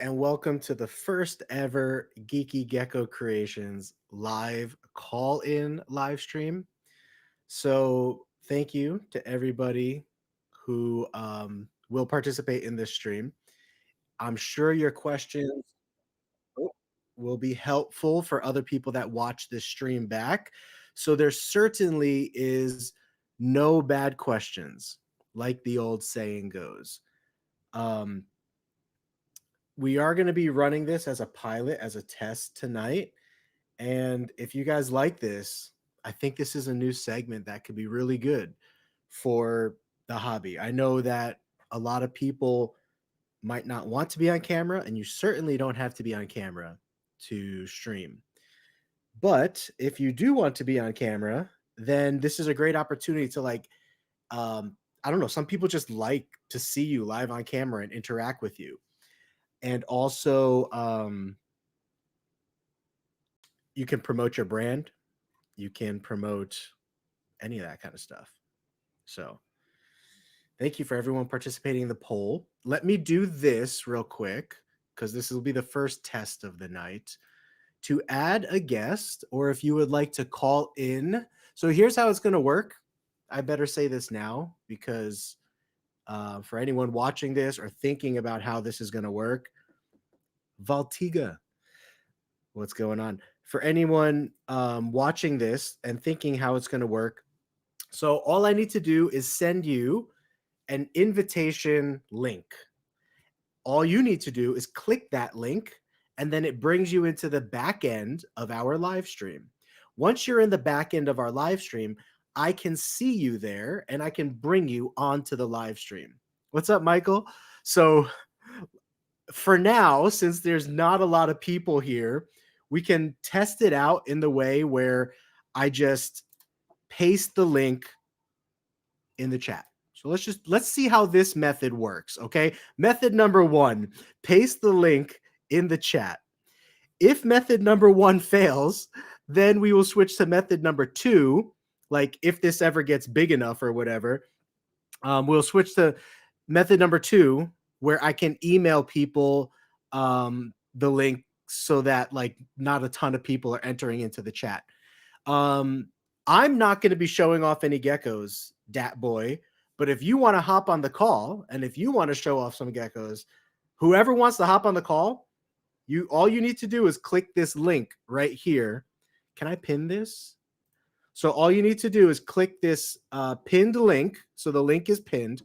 and welcome to the first ever Geeky Gecko Creations live call-in live stream. So, thank you to everybody who will participate in this stream. I'm sure your questions will be helpful for other people that watch this stream back. So, there certainly is no bad questions, like the old saying goes. Um, we are going to be running this as a pilot, as a test tonight. And if you guys like this, I think this is a new segment that could be really good for the hobby. I know that a lot of people might not want to be on camera, and you certainly don't have to be on camera to stream. But if you do want to be on camera, then this is a great opportunity to I don't know, some people just like to see you live on camera and interact with you. And also, you can promote your brand. You can promote any of that kind of stuff. So, thank you for everyone participating in the poll. Let me do this real quick because this will be the first test of the night. To add a guest, or if you would like to call in. So, here's how it's going to work. I better say this now because for anyone watching this or thinking about how this is going to work, Valtiga, what's going on? For anyone watching this and thinking how it's going to work, so all I need to do is send you an invitation link. All you need to do is click that link, and then it brings you into the back end of our live stream. Once you're in the back end of our live stream, I can see you there and I can bring you onto the live stream. What's up, Michael? So for now, since there's not a lot of people here, we can test it out in the way where I just paste the link in the chat. So let's see how this method works, okay? Method number 1, paste the link in the chat. If method number 1 fails, then we will switch to method number 2. Like if this ever gets big enough or whatever, we'll switch to method number 2 where I can email people the link so that like not a ton of people are entering into the chat. I'm not going to be showing off any geckos, Dat Boy. But if you want to hop on the call and if you want to show off some geckos, whoever wants to hop on the call, all you need to do is click this link right here. Can I pin this? So all you need to do is click this pinned link. So the link is pinned.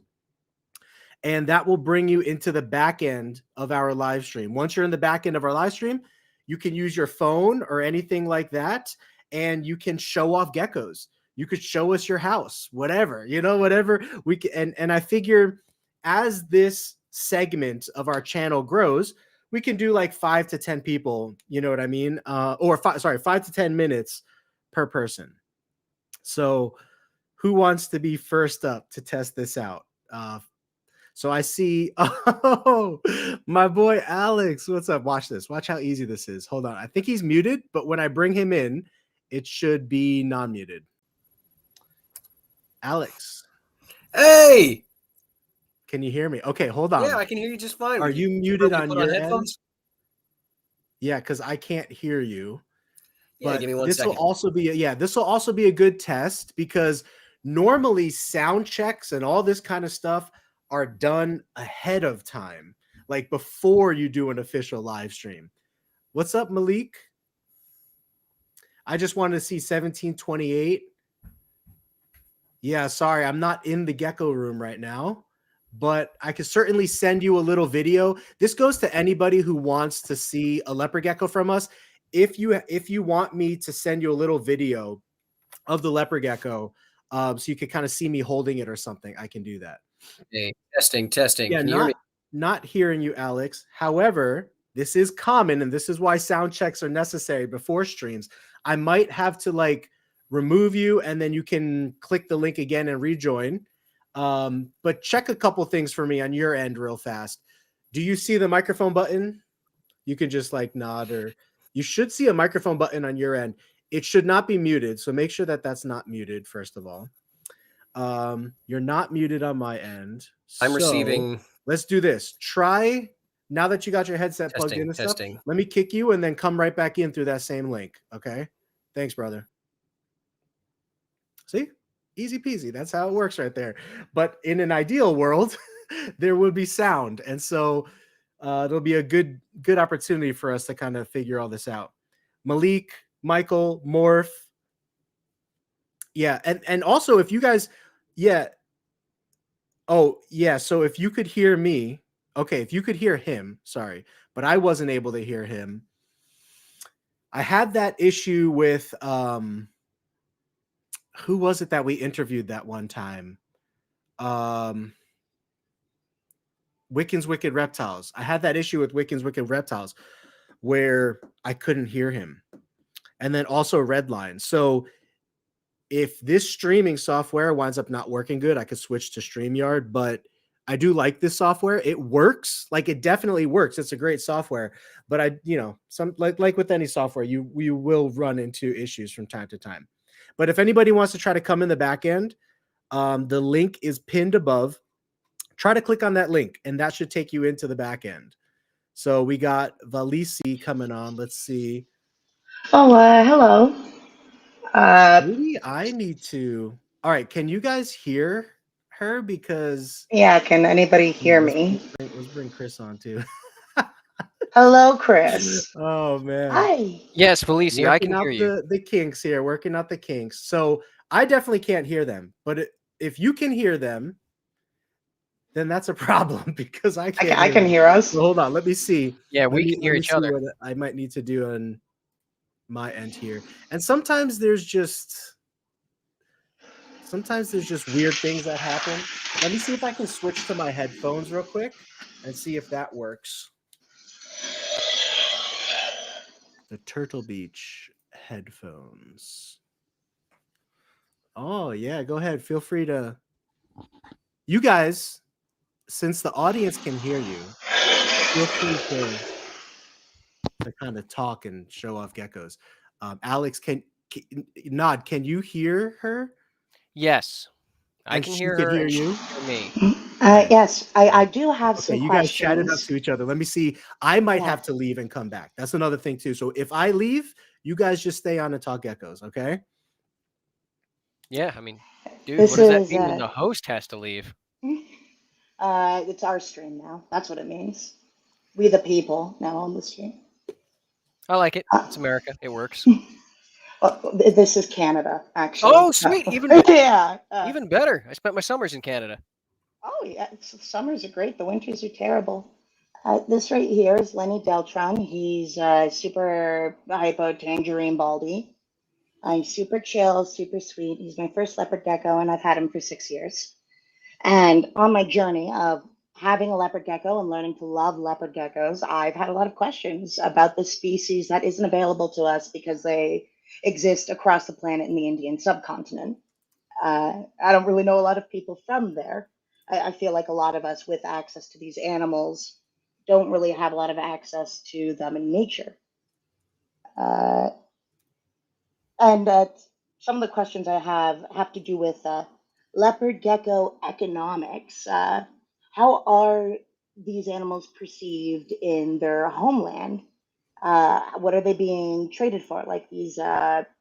And that will bring you into the back end of our live stream. Once you're in the back end of our live stream, you can use your phone or anything like that, and you can show off geckos. You could show us your house, whatever, whatever we can. And I figure as this segment of our channel grows, we can do like 5 to 10 people, you know what I mean? 5 to 10 minutes per person. So who wants to be first up to test this out? So I see, oh, my boy Alex. What's up? Watch this. Watch how easy this is. Hold on. I think he's muted, but when I bring him in, it should be non-muted. Alex. Hey! Can you hear me? Okay, hold on. Yeah, I can hear you just fine. Are you muted on your end? Yeah, because I can't hear you. Yeah, but give me 1 this second. will also be this will also be a good test because normally sound checks and all this kind of stuff are done ahead of time, like before you do an official live stream. What's up, Malik? I just wanted to see 1728. Yeah, sorry, I'm not in the gecko room right now, but I could certainly send you a little video. This goes to anybody who wants to see a leopard gecko from us. If you want me to send you a little video of the leopard gecko, so you could kind of see me holding it or something, I can do that. Hey, testing. Yeah, can you hear me? Not hearing you, Alex. However, this is common, and this is why sound checks are necessary before streams. I might have to like remove you, and then you can click the link again and rejoin. But check a couple things for me on your end real fast. Do you see the microphone button? You can just like nod, or you should see a microphone button on your end. It should not be muted, so make sure that that's not muted, first of all. You're not muted on my end. I'm receiving. Let's do this. Try now that you got your headset plugged in and stuff, Testing. let me kick you and then come right back in through that same link. Okay. Thanks, brother. See? Easy peasy. That's how it works right there. But in an ideal world, there would be sound. And so it'll be a good opportunity for us to kind of figure all this out. Malik, Michael, Morph. Yeah. And also if you guys, yeah. Oh, yeah. So if you could hear me, okay, if you could hear him, sorry, but I wasn't able to hear him. I had that issue with who was it that we interviewed that one time? Wiccan's Wicked Reptiles. I had that issue with Wiccan's Wicked Reptiles where I couldn't hear him. And then also Redline. So if this streaming software winds up not working good, I could switch to StreamYard, but I do like this software. It works. Like it definitely works. It's a great software, but I, you know, some like with any software, you will run into issues from time to time. But if anybody wants to try to come in the back end, the link is pinned above. Try to click on that link and that should take you into the back end. So we got Valisi coming on. Let's see. Oh, hello. Maybe I need to. All right, can you guys hear her? Because Yeah, can anybody hear me? let's bring Chris on too. Hello, Chris. Oh man. Hi. Yes, Felicia, I can Working hear out you. the kinks here, working out the kinks. So I definitely can't hear them, but if you can hear them, then that's a problem because I can't. I can hear us. So hold on, let me see. Yeah, we can hear each other. What I might need to do on my end here. And sometimes there's just weird things that happen. Let me see if I can switch to my headphones real quick and see if that works. The Turtle Beach headphones. Oh, yeah, go ahead. Feel free to. You guys, since the audience can hear you, feel free to kind of talk and show off geckos. Alex, can Nod, can you hear her? Yes, I And can she hear can her hear and she you? can hear me. Yes, I do have Okay, some you guys chatted up questions. to each other. Let me see. I might Yeah. have to leave and come back. That's another thing too. So if I leave, you guys just stay on and talk geckos, okay? Yeah, I mean, dude, This what does that is mean when the host has to leave? it's our stream now. That's what it means. We the people now on the stream. I like it. Uh, It's America. It works. this is Canada, actually. Oh, sweet. Even better. Yeah. Even better. I spent my summers in Canada. Oh yeah, summers are great. The winters are terrible. This right here is Lenny Deltron. He's super hypo tangerine baldy. He's super chill, super sweet. He's my first leopard gecko, and I've had him for 6 years. And on my journey of having a leopard gecko and learning to love leopard geckos, I've had a lot of questions about the species that isn't available to us because they exist across the planet in the Indian subcontinent. I don't really know a lot of people from there. I feel like a lot of us with access to these animals don't really have a lot of access to them in nature. Uh, and some of the questions I have to do with leopard gecko economics. How are these animals perceived in their homeland? What are they being traded for? Like these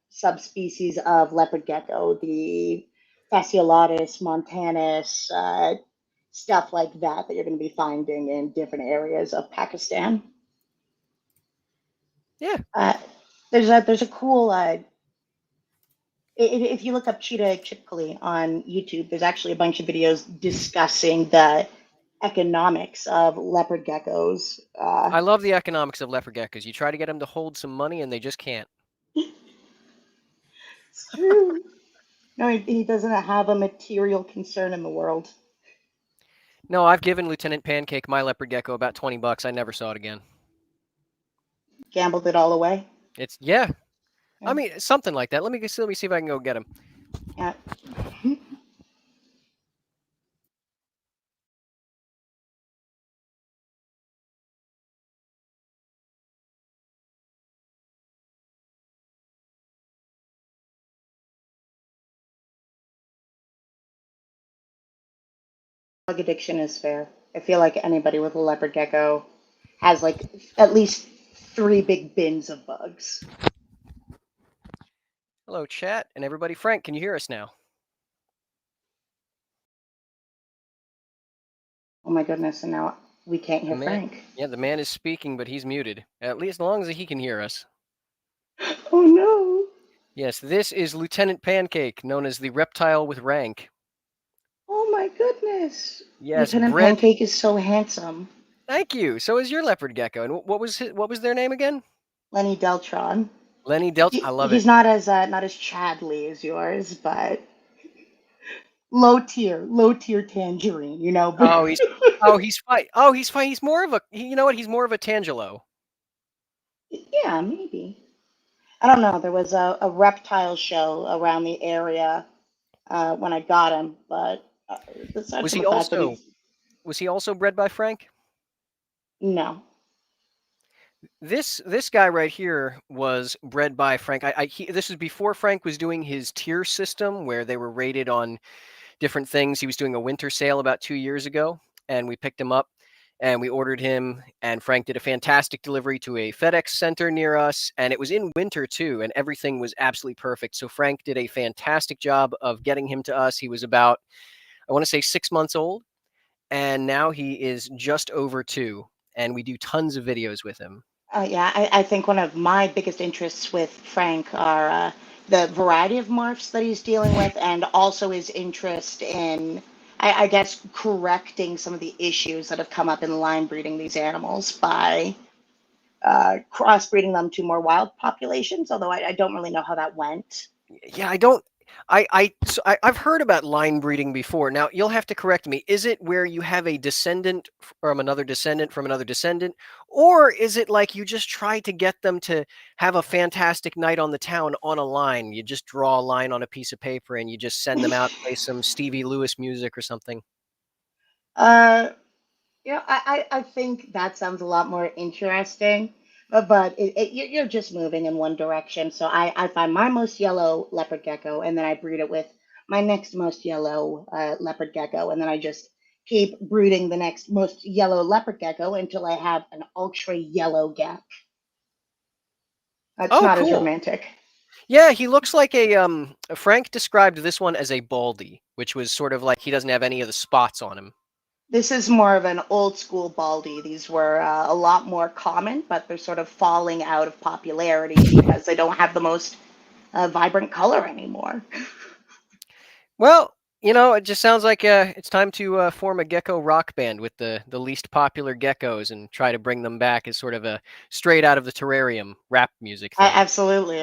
subspecies of leopard gecko, the Fasciolatus montanus, stuff like that you're going to be finding in different areas of Pakistan. Yeah. There's a cool if you look up cheetah chipkali on YouTube, there's actually a bunch of videos discussing the economics of leopard geckos. I love the economics of leopard geckos. You try to get them to hold some money and they just can't. It's true. No, he doesn't have a material concern in the world. No, I've given Lieutenant Pancake my leopard gecko about $20. I never saw it again. Gambled it all away. It's yeah. I mean, something like that. Let me see if I can go get him. Yeah. Drug addiction is fair. I feel like anybody with a leopard gecko has like at least 3 big bins of bugs. Hello, chat, and everybody. Frank, can you hear us now? Oh my goodness, and now we can't hear Frank. Yeah, the man is speaking, but he's muted. At least as long as he can hear us. Oh no. Yes, this is Lieutenant Pancake, known as the reptile with rank. Oh my goodness. Yes, Lieutenant bred. Pancake is so handsome. Thank you. So is your leopard gecko. And what was their name again? Lenny Deltron. Lenny I love He's it. not as Chadley as yours, but low tier tangerine, you know. Oh, he's fine. Oh, he's fine. He's more of a. You know what? He's more of a Tangelo. Yeah, maybe. I don't know. There was a reptile show around the area when I got him, but aside Was from he the fact that also? Was he also bred by Frank? no. This guy right here was bred by Frank. This is before Frank was doing his tier system where they were rated on different things. He was doing a winter sale about 2 years ago, and we picked him up and we ordered him. And Frank did a fantastic delivery to a FedEx center near us, and it was in winter too, and everything was absolutely perfect. So Frank did a fantastic job of getting him to us. He was about, I want to say, 6 months old, and now he is just over 2, and we do tons of videos with him. Yeah, I think one of my biggest interests with Frank are the variety of morphs that he's dealing with, and also his interest in, I guess, correcting some of the issues that have come up in line breeding these animals by crossbreeding them to more wild populations, although I don't really know how that went. Yeah, I've heard about line breeding before. Now you'll have to correct me. Is it where you have a descendant from another descendant from another descendant, or is it like you just try to get them to have a fantastic night on the town on a line? You just draw a line on a piece of paper and you just send them out, play some Stevie Lewis music or something. I think that sounds a lot more interesting, but you're just moving in one direction. So I find my most yellow leopard gecko, and then I breed it with my next most yellow leopard gecko, and then I just keep breeding the next most yellow leopard gecko until I have an ultra yellow geck. That's not as cool. romantic. Yeah, he looks like Frank described this one as a baldy, which was sort of like he doesn't have any of the spots on him. This is more of an old school baldy. These were a lot more common, but they're sort of falling out of popularity because they don't have the most vibrant color anymore. Well, it just sounds like it's time to form a gecko rock band with the least popular geckos and try to bring them back as sort of a straight out of the terrarium rap music thing. Absolutely.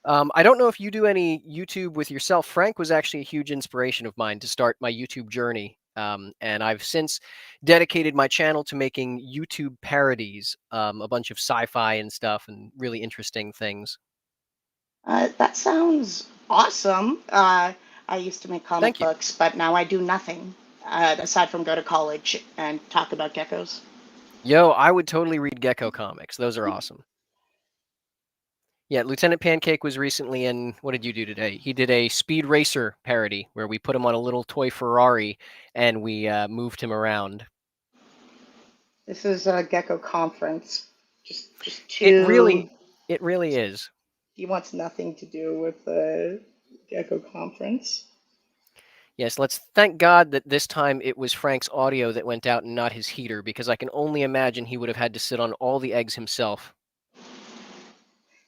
I don't know if you do any YouTube with yourself. Frank was actually a huge inspiration of mine to start my YouTube journey. And I've since dedicated my channel to making YouTube parodies, a bunch of sci-fi and stuff and really interesting things. That sounds awesome. I used to make comic books, but now I do nothing aside from go to college and talk about geckos. Yo, I would totally read gecko comics. Those are awesome. Yeah, Lieutenant Pancake was recently in, what did you do today? He did a Speed Racer parody where we put him on a little toy Ferrari and we moved him around. This is a gecko conference. Just It really is. He wants nothing to do with the gecko conference. Yes, let's thank God that this time it was Frank's audio that went out and not his heater, because I can only imagine he would have had to sit on all the eggs himself.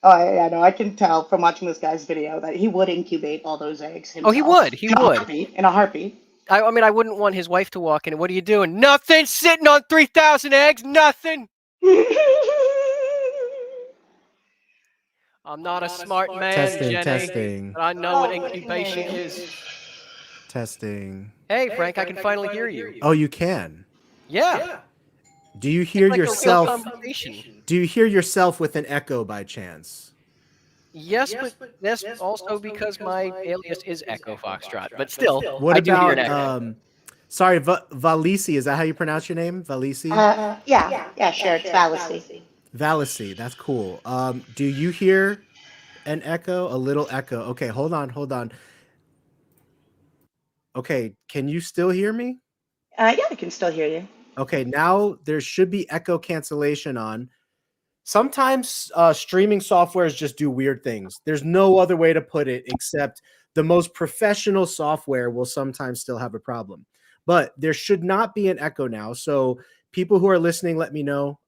Oh, yeah, no, I can tell from watching this guy's video that he would incubate all those eggs himself. Oh, he would. He would. In a heartbeat. I mean, I wouldn't want his wife to walk in. What are you doing? Nothing. Sitting on 3,000 eggs. Nothing. I'm not a smart man, Jenny. Testing. But I know what incubation is. Testing. Hey, Frank, I can finally hear you. Oh, you can? Yeah. Do you hear like yourself? Do you hear yourself with an echo by chance? Yes, but that's also because my alias is Echo Foxtrot. But still, what I do hear an echo. about sorry, Valisi? Is that how you pronounce your name, Valisi? Yeah, sure. It's Valisi. Valisi, that's cool. Do you hear an echo? A little echo. Okay, hold on. Okay, can you still hear me? Yeah, I can still hear you. Okay, now there should be echo cancellation on. Sometimes streaming softwares just do weird things. There's no other way to put it except the most professional software will sometimes still have a problem. But there should not be an echo now. So people who are listening, let me know.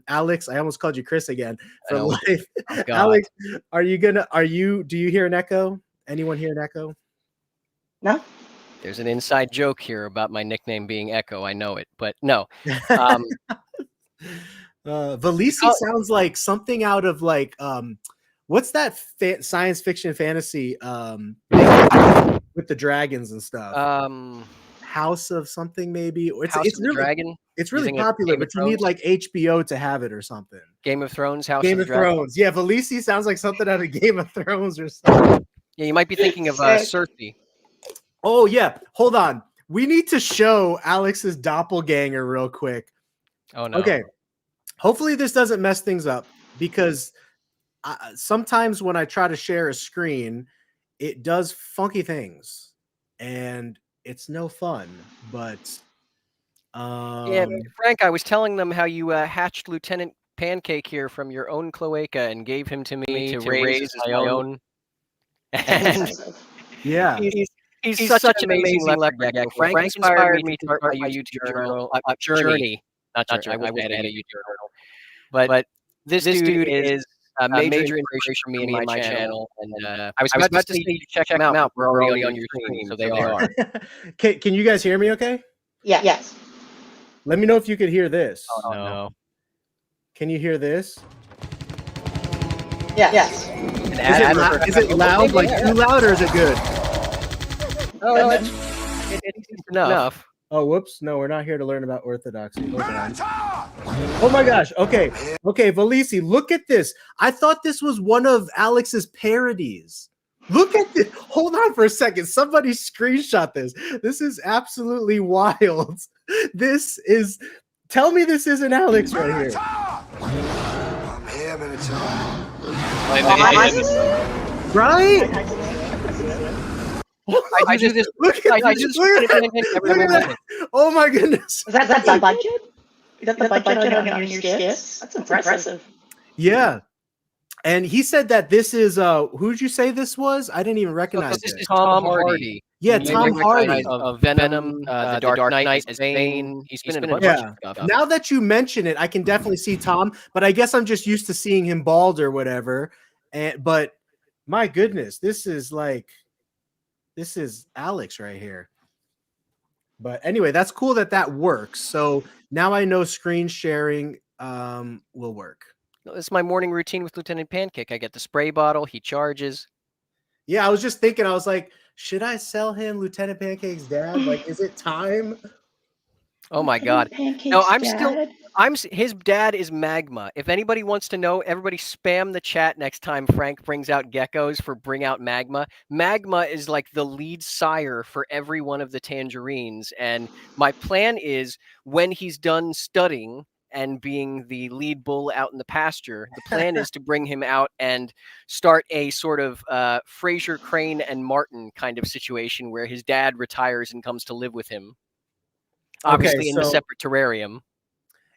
Alex, I almost called you Chris again for life. Oh, Alex, do you hear an echo? Anyone hear an echo? No. There's an inside joke here about my nickname being Echo. I know it, but no. Valisi sounds like something out of like what's that science fiction fantasy with the dragons and stuff? House of something maybe. It's really Dragon. It's really popular, but you need like HBO to have it or something. Game of Thrones, Game of Thrones. Yeah, Valisi sounds like something out of Game of Thrones or something. Yeah, you might be thinking of Cersei. Oh yeah, hold on. We need to show Alex's doppelganger real quick. Oh no. Okay. Hopefully this doesn't mess things up because sometimes when I try to share a screen, it does funky things and it's no fun. But yeah, Frank, I was telling them how you hatched Lieutenant Pancake here from your own cloaca and gave him to me to raise as my own. And yeah, he's such an amazing leopard gecko. Frank inspired me to start my YouTube journey. Not journey. I wouldn't add a YouTube journal. But this dude is a major inspiration for me and my channel. And I was about to say you check them out. We're already on your screen, so they are. Can you guys hear me okay? Yeah. Yes. Let me know if you could hear this. Oh, no. Can you hear this? Yeah. Yes. Is it loud? Like too loud, or is it good? Oh, it's enough. Oh, whoops. No, we're not here to learn about orthodoxy. Oh my gosh. Okay, Valisi, look at this. I thought this was one of Alex's parodies. Look at this. Hold on for a second. Somebody screenshot this. This is absolutely wild. Tell me this isn't Alex right here. I'm here, Minotaur. Right? I do this. Look at that. Oh my goodness. Is that the budget? Is that the budget on your skits? That's impressive. Yeah. And he said that this is who'd you say this was? I didn't even recognize this it. is Tom Hardy. Yeah, Tom Hardy of Venom, the Dark Knight as Bane. He's been in a bunch of stuff. Now that you mention it, I can definitely see Tom, but I guess I'm just used to seeing him bald or whatever. But my goodness, this is Alex right here. But anyway, that's cool that works. So now I know screen sharing will work. This is my morning routine with Lieutenant Pancake. I get the spray bottle. He charges. Yeah, I was just thinking. I was like, should I sell him Lieutenant Pancake's dad? Like, is it time? Oh my God! No, his dad is Magma. If anybody wants to know, everybody spam the chat next time Frank brings out geckos for Bring Out Magma. Magma is like the lead sire for every one of the tangerines. And my plan is when he's done studying and being the lead bull out in the pasture, the plan is to bring him out and start a sort of Fraser Crane and Martin kind of situation where his dad retires and comes to live with him. Obviously in a separate terrarium.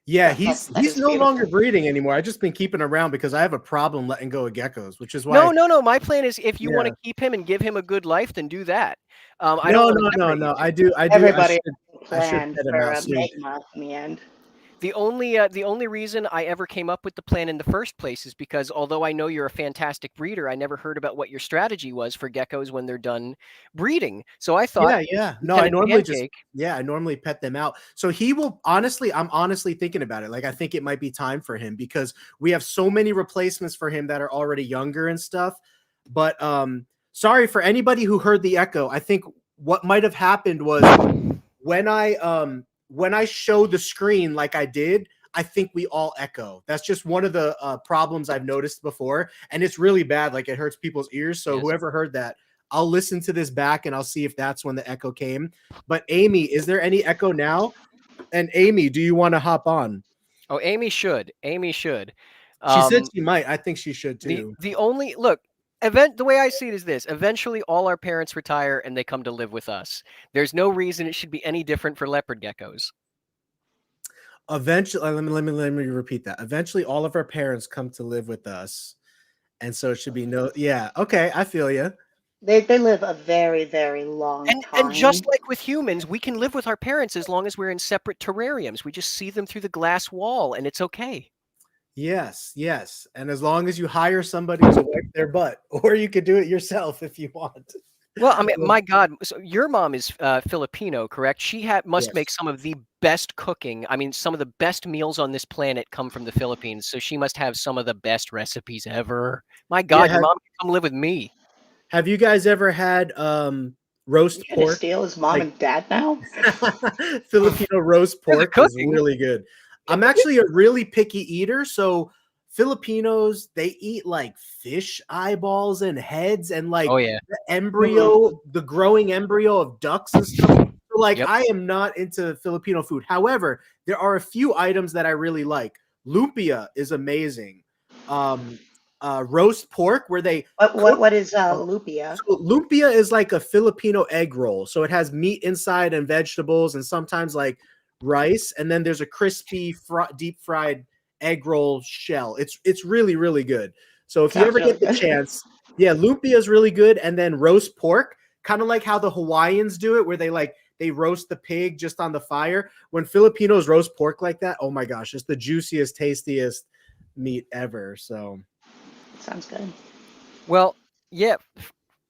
Yeah, he's no longer breeding anymore. I've just been keeping him around because I have a problem letting go of geckos, which is why. No. My plan is if you want to keep him and give him a good life, then do that. No. I do. Everybody planned for a Magma in the end. The only reason I ever came up with the plan in the first place is because although I know you're a fantastic breeder, I never heard about what your strategy was for geckos when they're done breeding. So I thought, no, I normally pet them out. So he will honestly, I'm honestly thinking about it. Like, I think it might be time for him because we have so many replacements for him that are already younger and stuff. But sorry for anybody who heard the echo. I think what might have happened was when I show the screen like I did, I think we all echo. That's just one of the problems I've noticed before. And it's really bad. Like, it hurts people's ears. So whoever heard that, I'll listen to this back and I'll see if that's when the echo came. But Amy, is there any echo now? And Amy, do you want to hop on? Oh, Amy should. She said she might. I think she should too. The way I see it is this: eventually, all our parents retire and they come to live with us. There's no reason it should be any different for leopard geckos. eventually, let me repeat that. Eventually, all of our parents come to live with us, and so it should be no. Yeah, okay, I feel you. They live a very, very long And just time. like with humans, we can live with our parents as long as we're in separate terrariums. We just see them through the glass wall, and it's okay. Yes, yes, and as long as you hire somebody to wipe their butt, or you could do it yourself if you want. Well, I mean, my God, so your mom is Filipino, correct? She must make Yes. some of the best cooking. I mean, some of the best meals on this planet come from the Philippines, so she must have some of the best recipes ever. My God, Yeah, your mom can come live with me. have you guys ever had roast You gonna pork? steal his mom Like and dad now? Filipino roast For the pork is cooking. really good. I'm actually a really picky eater, so Filipinos, they eat like fish eyeballs and heads and like Oh yeah. the embryo, the growing embryo of ducks and stuff. So like Yep. I am not into Filipino food. However, there are a few items that I really like. Lumpia is amazing. Roast pork where they cook. What is lupia? So lumpia is like a Filipino egg roll. So it has meat inside and vegetables and sometimes like rice. And then there's a crispy, deep fried egg roll shell. It's really, really good. So if you Sounds ever really get the good. chance, yeah, lumpia is really good. And then roast pork, kind of like how the Hawaiians do it, where they roast the pig just on the fire. When Filipinos roast pork like that, oh my gosh, it's the juiciest, tastiest meat ever. So Sounds good. Well, yeah,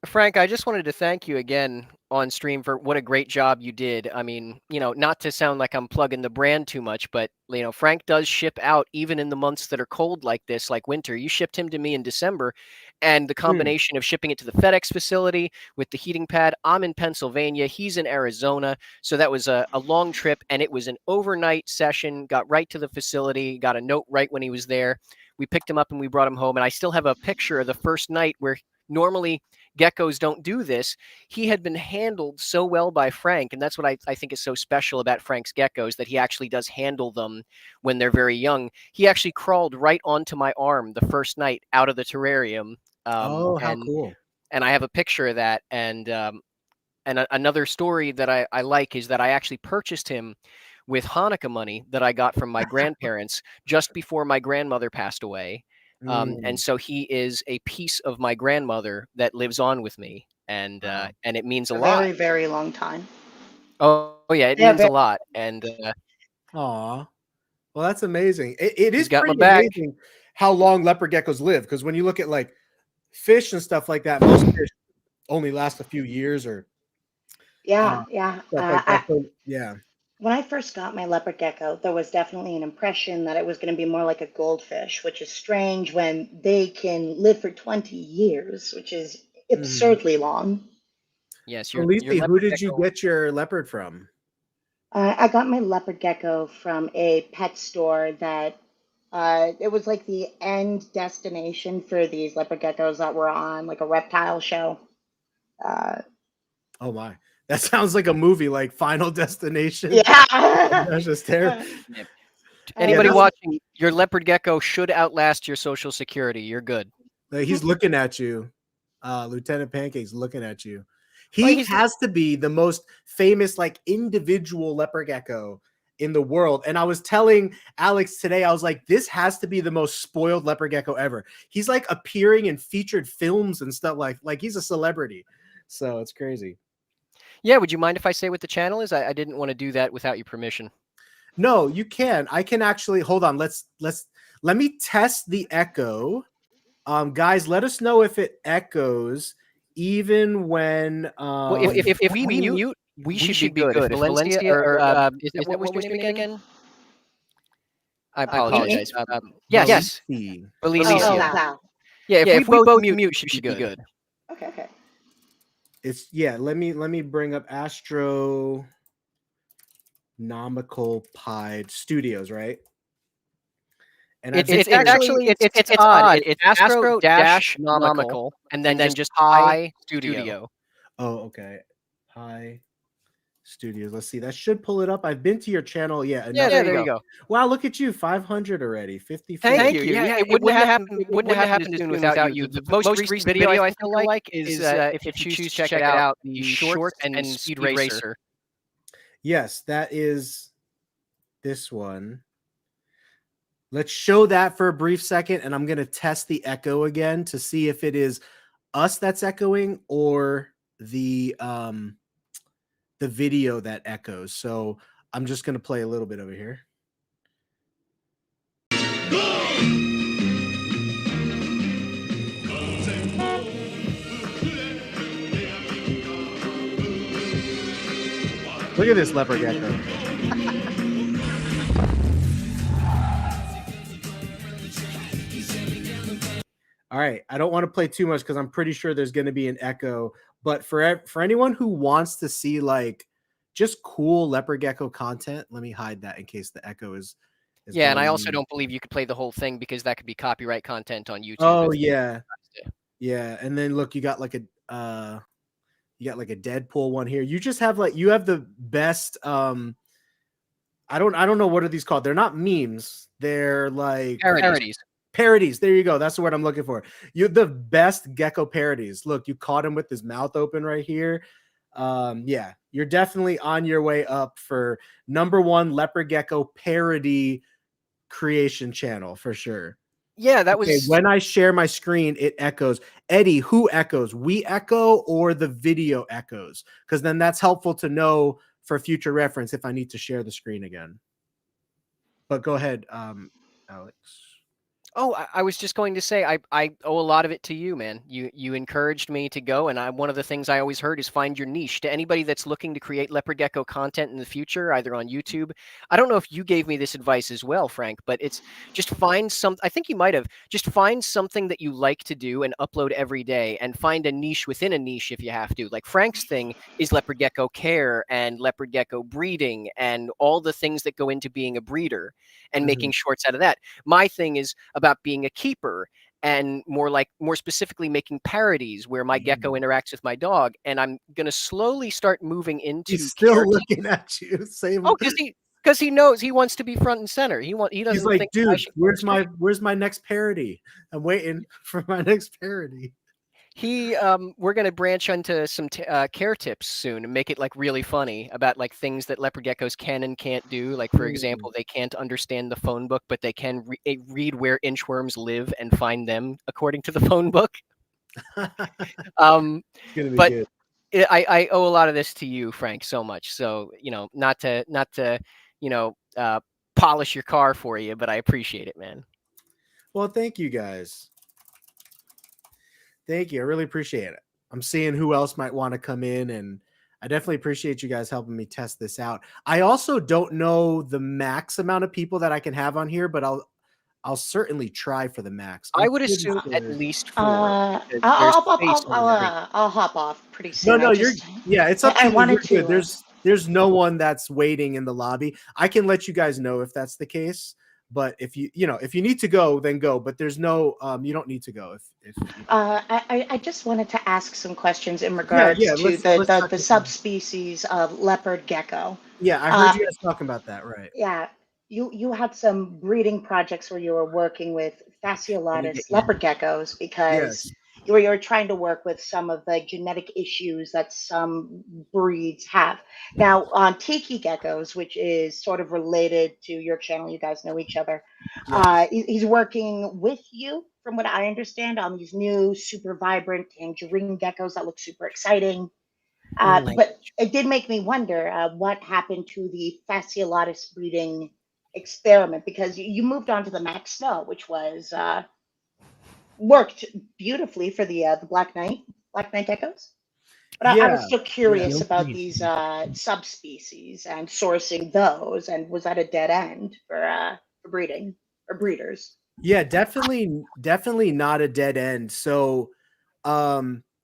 Frank, I just wanted to thank you again on stream for what a great job you did. I mean, not to sound like I'm plugging the brand too much, but Frank does ship out even in the months that are cold like this, like winter. You shipped him to me in December, and the combination of shipping it to the FedEx facility with the heating pad. I'm in Pennsylvania, he's in Arizona, so that was a long trip, and it was an overnight session. Got right to the facility, got a note right when he was there. We picked him up and we brought him home, and I still have a picture of the first night where normally geckos don't do this. He had been handled so well by Frank, and that's what I think is so special about Frank's geckos, that he actually does handle them when they're very young. He actually crawled right onto my arm the first night out of the terrarium. oh, how cool. And I have a picture of that. And another story that I like is that I actually purchased him with Hanukkah money that I got from my grandparents just before my grandmother passed away. And so he is a piece of my grandmother that lives on with me, and Wow. it means a A lot. very, very long time. Oh yeah, it Yeah, means a very. lot. And Aw. Well, that's amazing. It he's is got my pretty back. amazing how long leopard geckos live, because when you look at like fish and stuff like that, most fish only last a few years or Yeah, yeah. stuff like that. So yeah. When I first got my leopard gecko, there was definitely an impression that it was going to be more like a goldfish, which is strange when they can live for 20 years, which is absurdly long. Yes, So your Lisi, who leopard did you gecko. get your leopard from? I got my leopard gecko from a pet store that it was like the end destination for these leopard geckos that were on like a reptile show. Oh my. That sounds like a movie, like Final Destination. Yeah. That's just terrible. Yeah. Uh, Anybody this- watching, your leopard gecko should outlast your Social Security. You're good. Like, he's looking at you. Lieutenant Pancake's looking at you. Well, He he's the- has to be the most famous, like, individual leopard gecko in the world. And I was telling Alex today, I was like, this has to be the most spoiled leopard gecko ever. He's like appearing in featured films and stuff, like he's a celebrity. So it's crazy. Yeah, would you mind if I say what the channel is? I didn't want to do that without your permission. No, you can. I can actually hold on. Let me test the echo. Guys, let us know if it echoes even when Well, if we mute, we should be good. If Valencia is that what we're doing again? I apologize. Yes, see. Valencia. Oh, wow. Yeah, if we both mute, we should be good. Okay. It's let me bring up Astronomical Pied Studios, right? And It's odd. It's astro-nomical and then just Pi Studio. Oh, okay. Pi Studios. Let's see. That should pull it up. I've been to your channel. Yeah, Yeah, there you go. Wow, look at you. 500 already. 54. Thank you. Yeah, it wouldn't have happened as soon without you. The most recent video I feel like is if you choose to check it out, the Shorts and Speed Racer. Yes, that is this one. Let's show that for a brief second, and I'm going to test the echo again to see if it is us that's echoing or the video that echoes. So I'm just going to play a little bit over here. Look at this leopard gecko. All right, I don't want to play too much because I'm pretty sure there's going to be an echo. But for anyone who wants to see like just cool leopard gecko content, let me hide that in case the echo is Yeah, and I going also on. don't believe you could play the whole thing because that could be copyright content on YouTube. Oh yeah, yeah. And then look, you got like a Deadpool one here. You just have you have the best. I don't know what are these called. They're not memes. They're like Parodies. Parodies. There you go. That's the word I'm looking for. You're the best gecko parodies. Look, you caught him with his mouth open right here. Yeah, you're definitely on your way up for #1 leopard gecko parody creation channel for sure. Yeah, that Okay, was when I share my screen, it echoes. Eddie, who echoes? We echo or the video echoes? Because then that's helpful to know for future reference if I need to share the screen again. But go ahead, Alex. Oh, I was just going to say I owe a lot of it to you, man. You encouraged me to go, and one of the things I always heard is find your niche. To anybody that's looking to create leopard gecko content in the future, either on YouTube, I don't know if you gave me this advice as well, Frank, but it's just find some. I think you might have just find something that you like to do and upload every day, and find a niche within a niche if you have to. Like Frank's thing is leopard gecko care and leopard gecko breeding and all the things that go into being a breeder and making shorts out of that. My thing is about being a keeper and more specifically making parodies where my gecko interacts with my dog. And I'm going to slowly start moving into He's still looking at you. Same. Oh, because he knows he wants to be front and center. He doesn't He's like, think dude, where's my next parody? I'm waiting for my next parody. We're going to branch into some care tips soon and make it like really funny about like things that leopard geckos can and can't do. Like, for example, they can't understand the phone book, but they can read where inchworms live and find them according to the phone book. It's gonna be good. I owe a lot of this to you, Frank, so much. So, not to polish your car for you, but I appreciate it, man. Well, thank you guys. Thank you. I really appreciate it. I'm seeing who else might want to come in, and I definitely appreciate you guys helping me test this out. I also don't know the max amount of people that I can have on here, but I'll certainly try for the max. I would assume at least 4. I'll hop off pretty soon. No, it's up to you. You're good. There's no one that's waiting in the lobby. I can let you guys know if that's the case. But if you need to go, then go. But there's no, you don't need to go. I just wanted to ask some questions in regards to the subspecies of leopard gecko. Yeah, I heard you guys talking about that, right? Yeah, you had some breeding projects where you were working with fasciolatus leopard geckos because you were trying to work with some of the genetic issues that some breeds have. Now, on Geeky Geckos, which is sort of related to your channel, you guys know each other. He's working with you, from what I understand, on these new super vibrant tangerine geckos that look super exciting. But it did make me wonder what happened to the fasciolatus breeding experiment, because you moved on to the Max Snow, which was worked beautifully for the Black Knight geckos. But I was still curious about these subspecies and sourcing those, and was that a dead end for breeding or breeders? Yeah, definitely not a dead end. So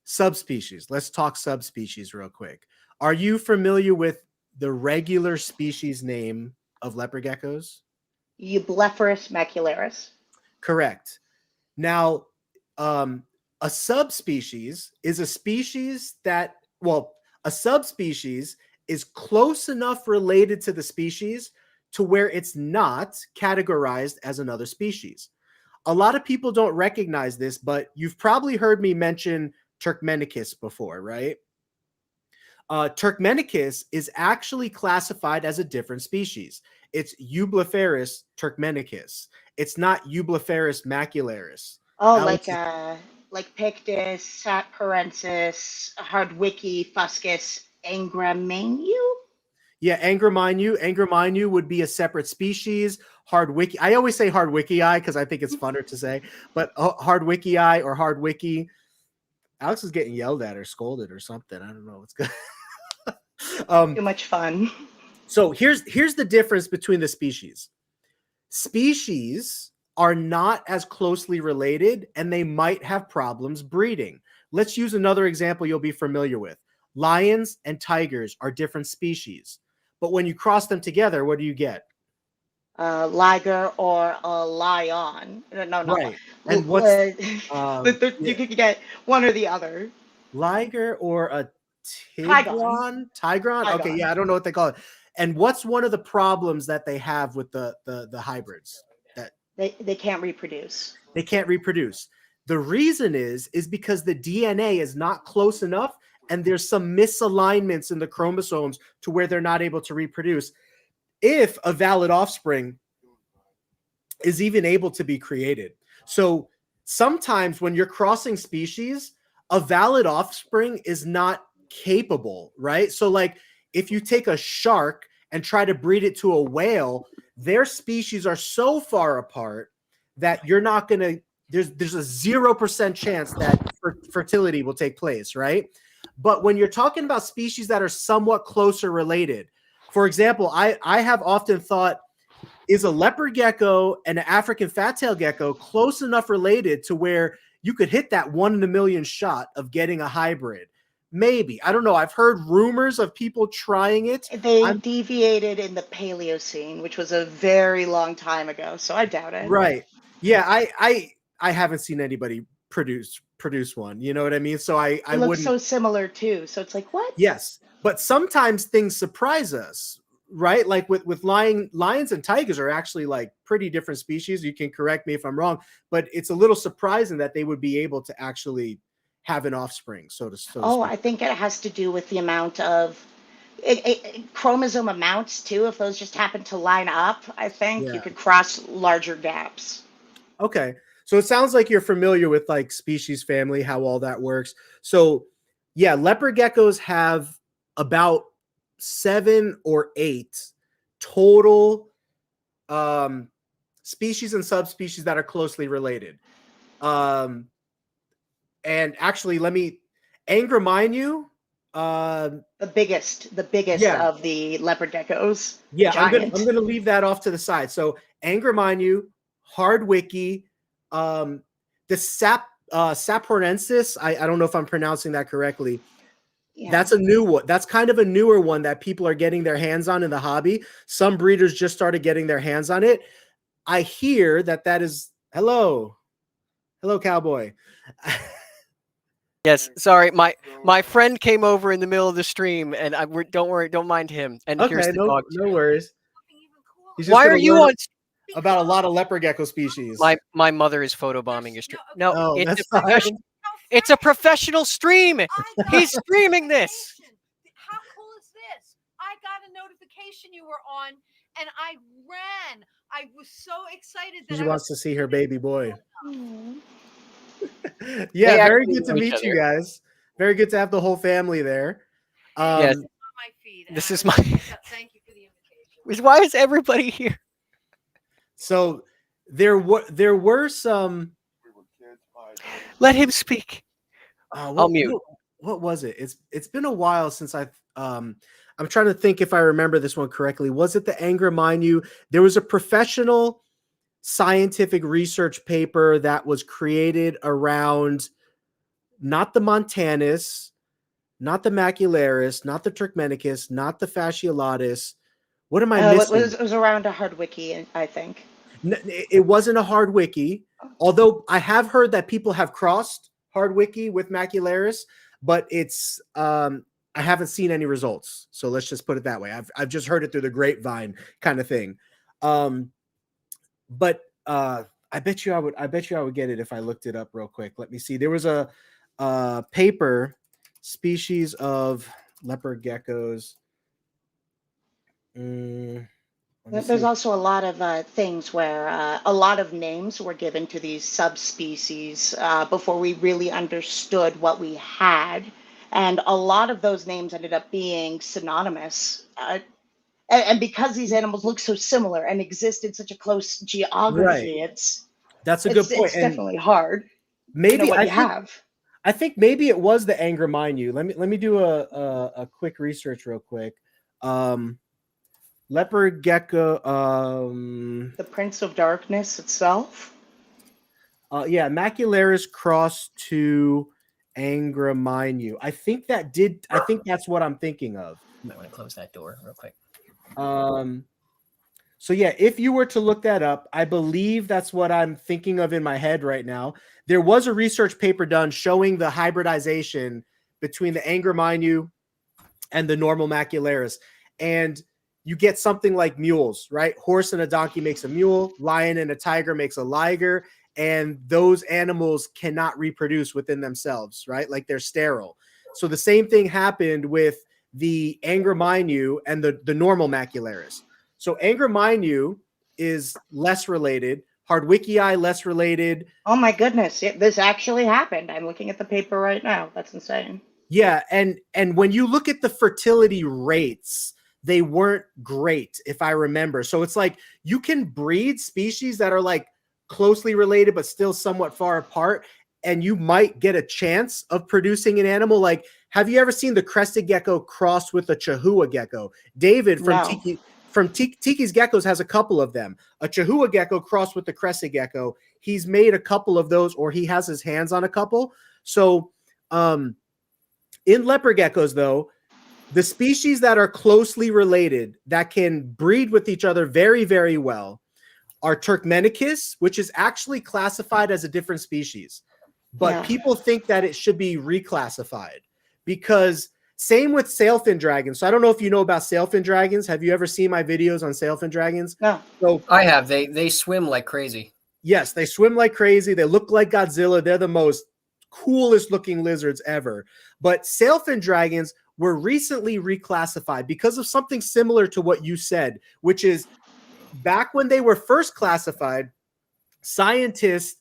subspecies. Let's talk subspecies real quick. Are you familiar with the regular species name of leopard geckos? Eublepharus macularis. Correct. Now, a subspecies is a species that, a subspecies is close enough related to the species to where it's not categorized as another species. A lot of people don't recognize this, but you've probably heard me mention Turkmenicus before, right? Turkmenicus is actually classified as a different species. It's Eublepharis turkmenicus. It's not Eublepharis macularis. Oh, Alex, like Pictus, Satparensis, Hardwicki, Fuscus, Angramenu? yeah, Angraminu would be a separate species. Hardwicki, I always say Hardwicki because I think it's funner to say, but Hardwicki or Hardwicki. Alex is getting yelled at or scolded or something. I don't know what's good. Too much fun. So here's the difference between the species. Species are not as closely related, and they might have problems breeding. Let's use another example you'll be familiar with. Lions and tigers are different species, but when you cross them together, what do you get? Liger or a lion. No. Right. And what's You could get one or the other. liger or a Tigon. Tigron? Okay, yeah, I don't know what they call it. And what's one of the problems that they have with the hybrids? That they can't reproduce. They can't reproduce. The reason is because the DNA is not close enough, and there's some misalignments in the chromosomes to where they're not able to reproduce. If a valid offspring is even able to be created. So sometimes when you're crossing species, a valid offspring is not capable, right? So like if you take a shark and try to breed it to a whale, their species are so far apart that you're not going to, there's a 0% chance that fertility will take place, right? But when you're talking about species that are somewhat closer related, for example, I have often thought, is a leopard gecko and an African fat-tailed gecko close enough related to where you could hit that 1 in a million shot of getting a hybrid? Maybe. I don't know. I've heard rumors of people trying it. They deviated in the Paleocene, which was a very long time ago, so I doubt it. Right. Yeah, I haven't seen anybody produce one. You know what I mean? So I look wouldn't. So similar too. So it's like, what? Yes, but sometimes things surprise us, right? Like with lions and tigers are actually like pretty different species. You can correct me if I'm wrong, but it's a little surprising that they would be able to actually have an offspring, so to speak. I think it has to do with the amount of chromosome amounts too. If those just happen to line up, I think you could cross larger gaps. Okay. So it sounds like you're familiar with like species family, how all that works. So yeah, leopard geckos have about 7 or 8 total species and subspecies that are closely related. And actually, let me remind you. The biggest of the leopard geckos. Yeah, I'm gonna leave that off to the side. So Angraminu, Hardwicki, the Sapornensis. I don't know if I'm pronouncing that correctly. Yeah. That's a new one. That's kind of a newer one that people are getting their hands on in the hobby. Some breeders just started getting their hands on it. I hear that is hello, cowboy. Yes, sorry. My friend came over in the middle of the stream, and don't worry, don't mind him. And okay, here's the dog. No worries. Why are you on about a lot of leopard gecko species? My mother is photobombing your stream. No, it's a professional stream. He's streaming this. How cool is this? I got a notification you were on, and I ran. I was so excited that she wants to see her baby boy. Mm-hmm. Yeah, very good to meet you guys. Very good to have the whole family there. Yes. This is my. Thank you for the invitation. Why is everybody here? So there were some. Let him speak. I'll mute. What was it? It's been a while since I'm trying to think if I remember this one correctly. Was it the Angraminu? There was a professional scientific research paper that was created around not the Montanus, not the Macularis, not the Turkmenicus, not the Fasciolatus. What am I missing? It was around a Hardwicki, I think. It wasn't a Hardwicki, although I have heard that people have crossed Hardwicki with Macularis, but it's I haven't seen any results. So let's just put it that way. I've just heard it through the grapevine kind of thing. But I bet you I would get it if I looked it up real quick. Let me see. There was a paper, species of leopard geckos. There's also a lot of things where a lot of names were given to these subspecies before we really understood what we had. And a lot of those names ended up being synonymous. And because these animals look so similar and exist in such a close geography, that's a good point. It's definitely hard. Maybe what you have. I think maybe it was the Angry Minyu. Let me do a quick research real quick. Leopard gecko. The Prince of Darkness itself. Yeah, Macularis cross to Angry Minyu. I think that's what I'm thinking of. You might want to close that door real quick. So yeah, if you were to look that up, I believe that's what I'm thinking of in my head right now. There was a research paper done showing the hybridization between the Angry Minyu and the normal Macularis, and you get something like mules, right? Horse and a donkey makes a mule, lion and a tiger makes a liger, and those animals cannot reproduce within themselves, right? Like they're sterile. So the same thing happened with the Angry Minyu and the normal Macularis. So Angry Minyu is less related. Hardwicii less related. Oh my goodness, this actually happened. I'm looking at the paper right now. That's insane. Yeah, and when you look at the fertility rates, they weren't great, if I remember. So it's like you can breed species that are like closely related but still somewhat far apart, and you might get a chance of producing an animal. Like, have you ever seen the crested gecko crossed with a Chihuahua gecko? David from Tiki's Geckos has a couple of them. A Chihuahua gecko crossed with the crested gecko. He's made a couple of those, or he has his hands on a couple. So in leopard geckos, though, the species that are closely related that can breed with each other very, very well are Turkmenicus, which is actually classified as a different species. But people think that it should be reclassified because same with sailfin dragons. So I don't know if you know about sailfin dragons. Have you ever seen my videos on sailfin dragons? No. So I have. They swim like crazy. Yes, they swim like crazy. They look like Godzilla. They're the most coolest looking lizards ever. But sailfin dragons were recently reclassified because of something similar to what you said, which is back when they were first classified, scientists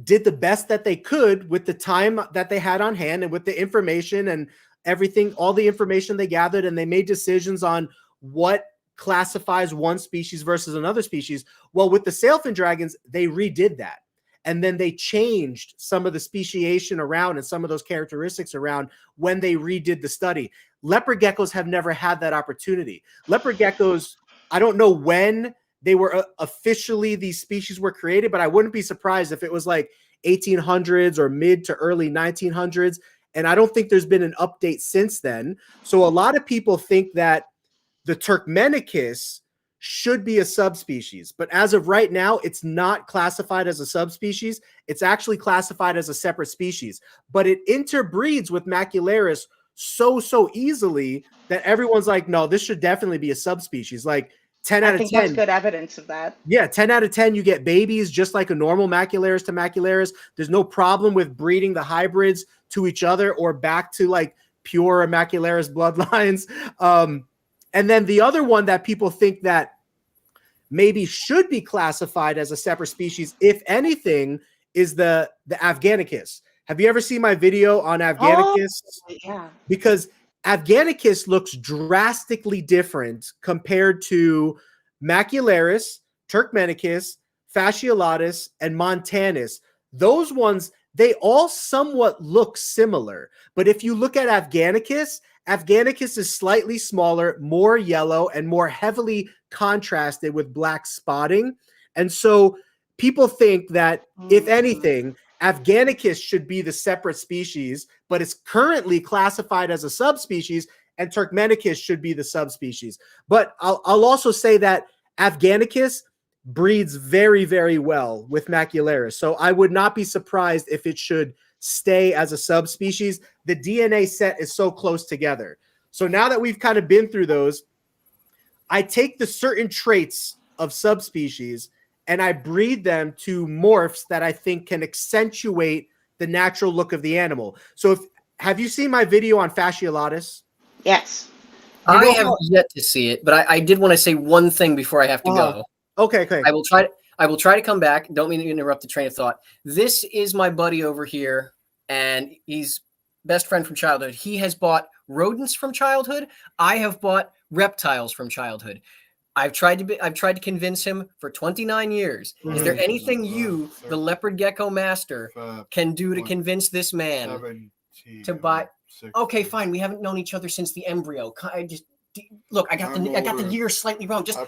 did the best that they could with the time that they had on hand and with the information and everything, all the information they gathered, and they made decisions on what classifies one species versus another species. Well, with the sailfin dragons, they redid that. And then they changed some of the speciation around and some of those characteristics around when they redid the study. Leopard geckos have never had that opportunity. Leopard geckos, I don't know when they were officially, these species were created, but I wouldn't be surprised if it was like 1800s or mid to early 1900s. And I don't think there's been an update since then. So a lot of people think that the Turkmenicus should be a subspecies, but as of right now, it's not classified as a subspecies. It's actually classified as a separate species, but it interbreeds with Macularis so easily that everyone's like, no, this should definitely be a subspecies. Like 10 out of 10. I think that's good evidence of that. Yeah, 10 out of 10, you get babies just like a normal Macularis to Macularis. There's no problem with breeding the hybrids to each other or back to like pure Macularis bloodlines. And then the other one that people think that maybe should be classified as a separate species, if anything, is the Afghanicus. Have you ever seen my video on Afghanicus? Oh, yeah. Because Afghanicus looks drastically different compared to Macularis, Turkmenicus, Fasciolatus, and Montanus. Those ones, they all somewhat look similar. But if you look at Afghanicus, Afghanicus is slightly smaller, more yellow, and more heavily contrasted with black spotting. And so people think that, if anything, Afghanicus should be the separate species, but it's currently classified as a subspecies, and Turkmenicus should be the subspecies. But I'll also say that Afghanicus breeds very, very well with Macularis. So I would not be surprised if it should stay as a subspecies. The DNA set is so close together. So now that we've kind of been through those, I take the certain traits of subspecies and I breed them to morphs that I think can accentuate the natural look of the animal. So have you seen my video on Fasciolatus? Yes. You I know have how- yet to see it, but I did want to say one thing before I have to go. Okay. I will try to come back. Don't mean to interrupt the train of thought. This is my buddy over here, and he's best friend from childhood. He has bought rodents from childhood. I have bought reptiles from childhood. I've tried to convince him for 29 years. Is there anything you, the leopard gecko master, can do to convince this man to buy? Okay, fine. We haven't known each other since the embryo. Look. I got the year slightly wrong. Just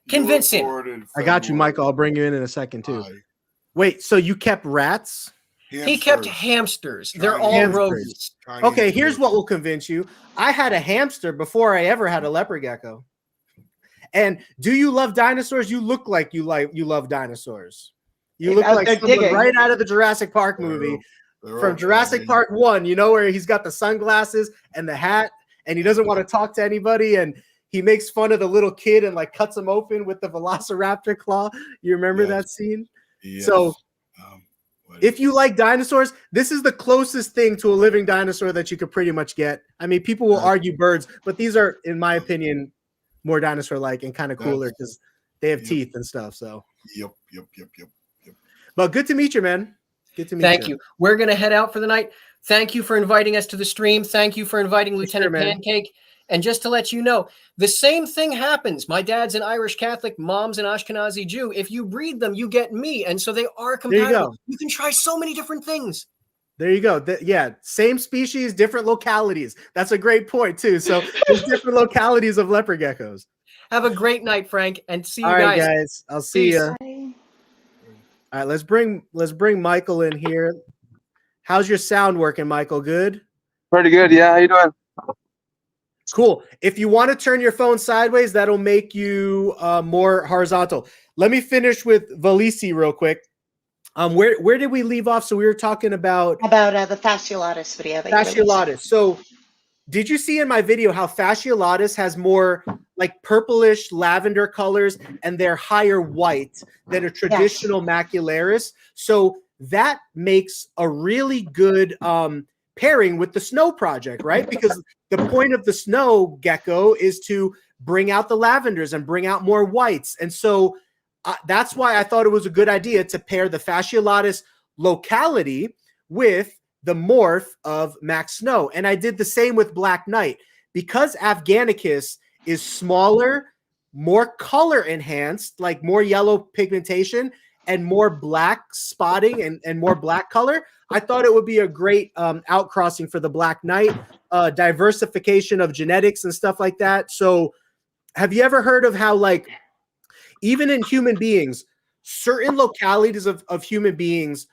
convince him. I got you, Michael. I'll bring you in a second too. Wait, so you kept rats? He kept hamsters. They're all Hamsters. rodents. Okay, here's what will convince you. I had a hamster before I ever had a leopard gecko. And do you love dinosaurs? You look like you love dinosaurs. You look like someone right out of the Jurassic Park movie. From Jurassic Park 1, you know, where he's got the sunglasses and the hat and he doesn't want to talk to anybody and he makes fun of the little kid and like cuts him open with the velociraptor claw. You remember that scene? Yes. So if you like dinosaurs, this is the closest thing to a living dinosaur that you could pretty much get. I mean, people will argue birds, but these are, in my opinion, more dinosaur-like and kind of cooler because they have teeth and stuff. So Yep. But good to meet you, man. Good to meet you. Thank you. We're going to head out for the night. Thank you for inviting us to the stream. Thank you for inviting Lieutenant Pancake. And just to let you know, the same thing happens. My dad's an Irish Catholic, mom's an Ashkenazi Jew. If you breed them, you get me. And so they are compatible. There you go. You can try so many different things. There you go. Yeah, same species, different localities. That's a great point too. So there's different localities of leopard geckos. Have a great night, Frank, and see you All right, guys. guys. I'll see you. All right, let's bring Michael in here. How's your sound working, Michael? Good? Pretty good. Yeah, how you doing? Cool. If you want to turn your phone sideways, that'll make you more horizontal. Let me finish with Valisi real quick. Where did we leave off? So we were talking about the fasciolatus video. Fasciolatus. So did you see in my video how fasciolatus has more like purplish lavender colors and they're higher white than a traditional macularis? So that makes a really good pairing with the snow project, right? Because the point of the snow gecko is to bring out the lavenders and bring out more whites. And so that's why I thought it was a good idea to pair the fasciolatus locality with the morph of Max Snow. And I did the same with Black Knight. Because Afghanicus is smaller, more color enhanced, like more yellow pigmentation and more black spotting and more black color, I thought it would be a great outcrossing for the Black Knight, diversification of genetics and stuff like that. So have you ever heard of how, like, even in human beings, certain localities of human beings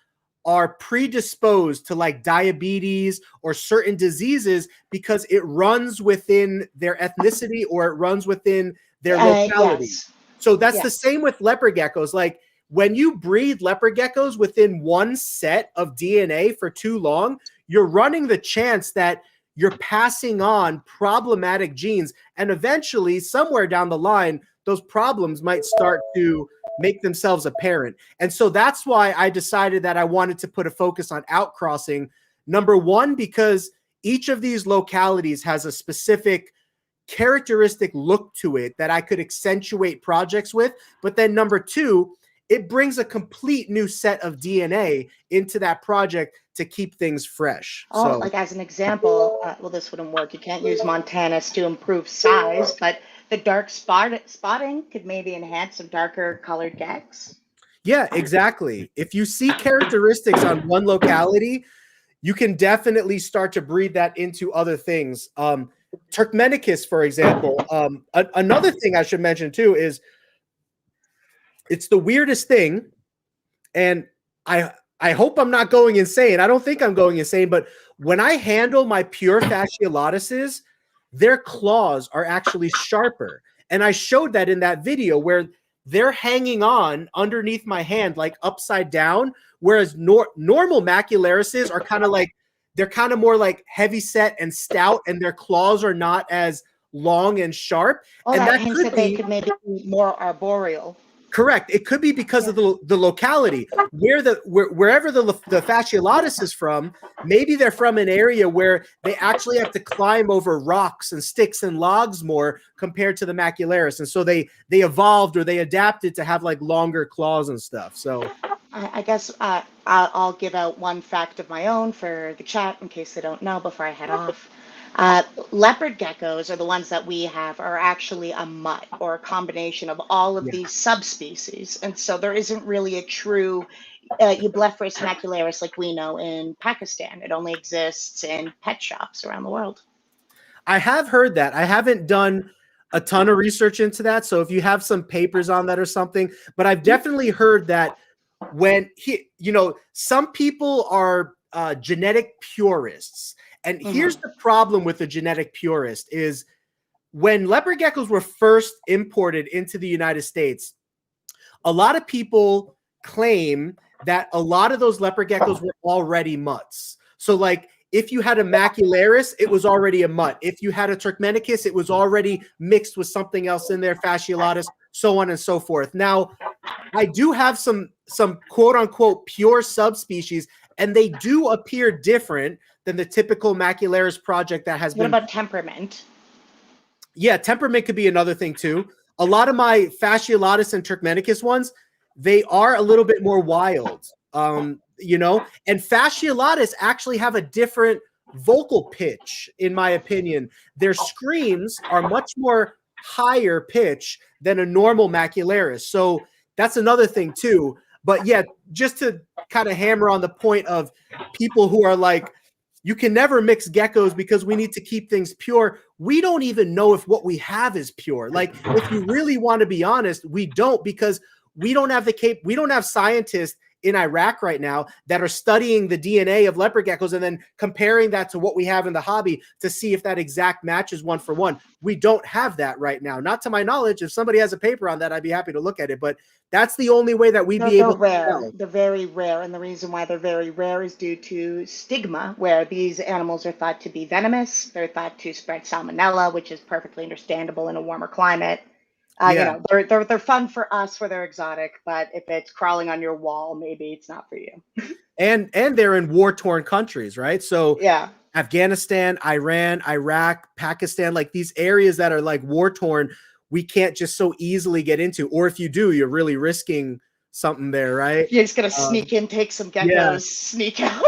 are predisposed to like diabetes or certain diseases because it runs within their ethnicity or it runs within their locality. Yes. So that's the same with leopard geckos. Like when you breed leopard geckos within one set of DNA for too long, you're running the chance that you're passing on problematic genes. And eventually, somewhere down the line, those problems might start to make themselves apparent. And so that's why I decided that I wanted to put a focus on outcrossing. Number one, because each of these localities has a specific characteristic look to it that I could accentuate projects with. But then number two, it brings a complete new set of DNA into that project to keep things fresh. Oh, so, like as an example, well, this wouldn't work. You can't use Montanus to improve size, but the dark spotting could maybe enhance some darker colored gecks. yeah, exactly. If you see characteristics on one locality, you can definitely start to breed that into other things. Turkmenicus, for example. Another thing I should mention too is it's the weirdest thing, and I hope I'm not going insane. I don't think I'm going insane, but when I handle my pure fasciolatuses, their claws are actually sharper. And I showed that in that video where they're hanging on underneath my hand, like upside down, whereas normal macularises are kind of like, they're kind of more like heavy set and stout, and their claws are not as long and sharp. Oh, and that hints that they could maybe be more arboreal. Correct. It could be because of the locality wherever the fasciolatus is from. Maybe they're from an area where they actually have to climb over rocks and sticks and logs more compared to the macularis, and so they evolved or they adapted to have like longer claws and stuff. So I guess I'll give out one fact of my own for the chat in case they don't know before I head off. Leopard geckos are the ones that we have are actually a mutt or a combination of all of these subspecies. And so there isn't really a true Eublepharis macularis like we know in Pakistan. It only exists in pet shops around the world. I have heard that. I haven't done a ton of research into that. So if you have some papers on that or something, but I've definitely heard that when some people are genetic purists. And here's the problem with the genetic purist is when leopard geckos were first imported into the United States, a lot of people claim that a lot of those leopard geckos were already mutts. So like if you had a macularis, it was already a mutt. If you had a Turkmenicus, it was already mixed with something else in there, fasciolatus, so on and so forth. Now, I do have some quote unquote pure subspecies, and they do appear different than the typical macularis project that has been. What about temperament? Yeah, temperament could be another thing too. A lot of my fasciolatus and Turkmenicus ones, they are a little bit more wild, and fasciolatus actually have a different vocal pitch, in my opinion. Their screams are much more higher pitch than a normal macularis. So that's another thing too. But yeah, just to kind of hammer on the point of people who are like, you can never mix geckos because we need to keep things pure. We don't even know if what we have is pure. Like, if you really want to be honest, we don't, because we don't have we don't have scientists in Iraq right now that are studying the DNA of leopard geckos and then comparing that to what we have in the hobby to see if that exact matches one for one. We don't have that right now. Not to my knowledge. If somebody has a paper on that, I'd be happy to look at it. But that's the only way that we'd be able to tell. They're very rare. And the reason why they're very rare is due to stigma, where these animals are thought to be venomous. They're thought to spread salmonella, which is perfectly understandable in a warmer climate. They're fun for us where they're exotic, but if it's crawling on your wall, maybe it's not for you. And they're in war-torn countries, right? So yeah, Afghanistan, Iran, Iraq, Pakistan, like these areas that are like war-torn, we can't just so easily get into. Or if you do, you're really risking something there, right? You're just gonna sneak in, take some geckos, sneak out.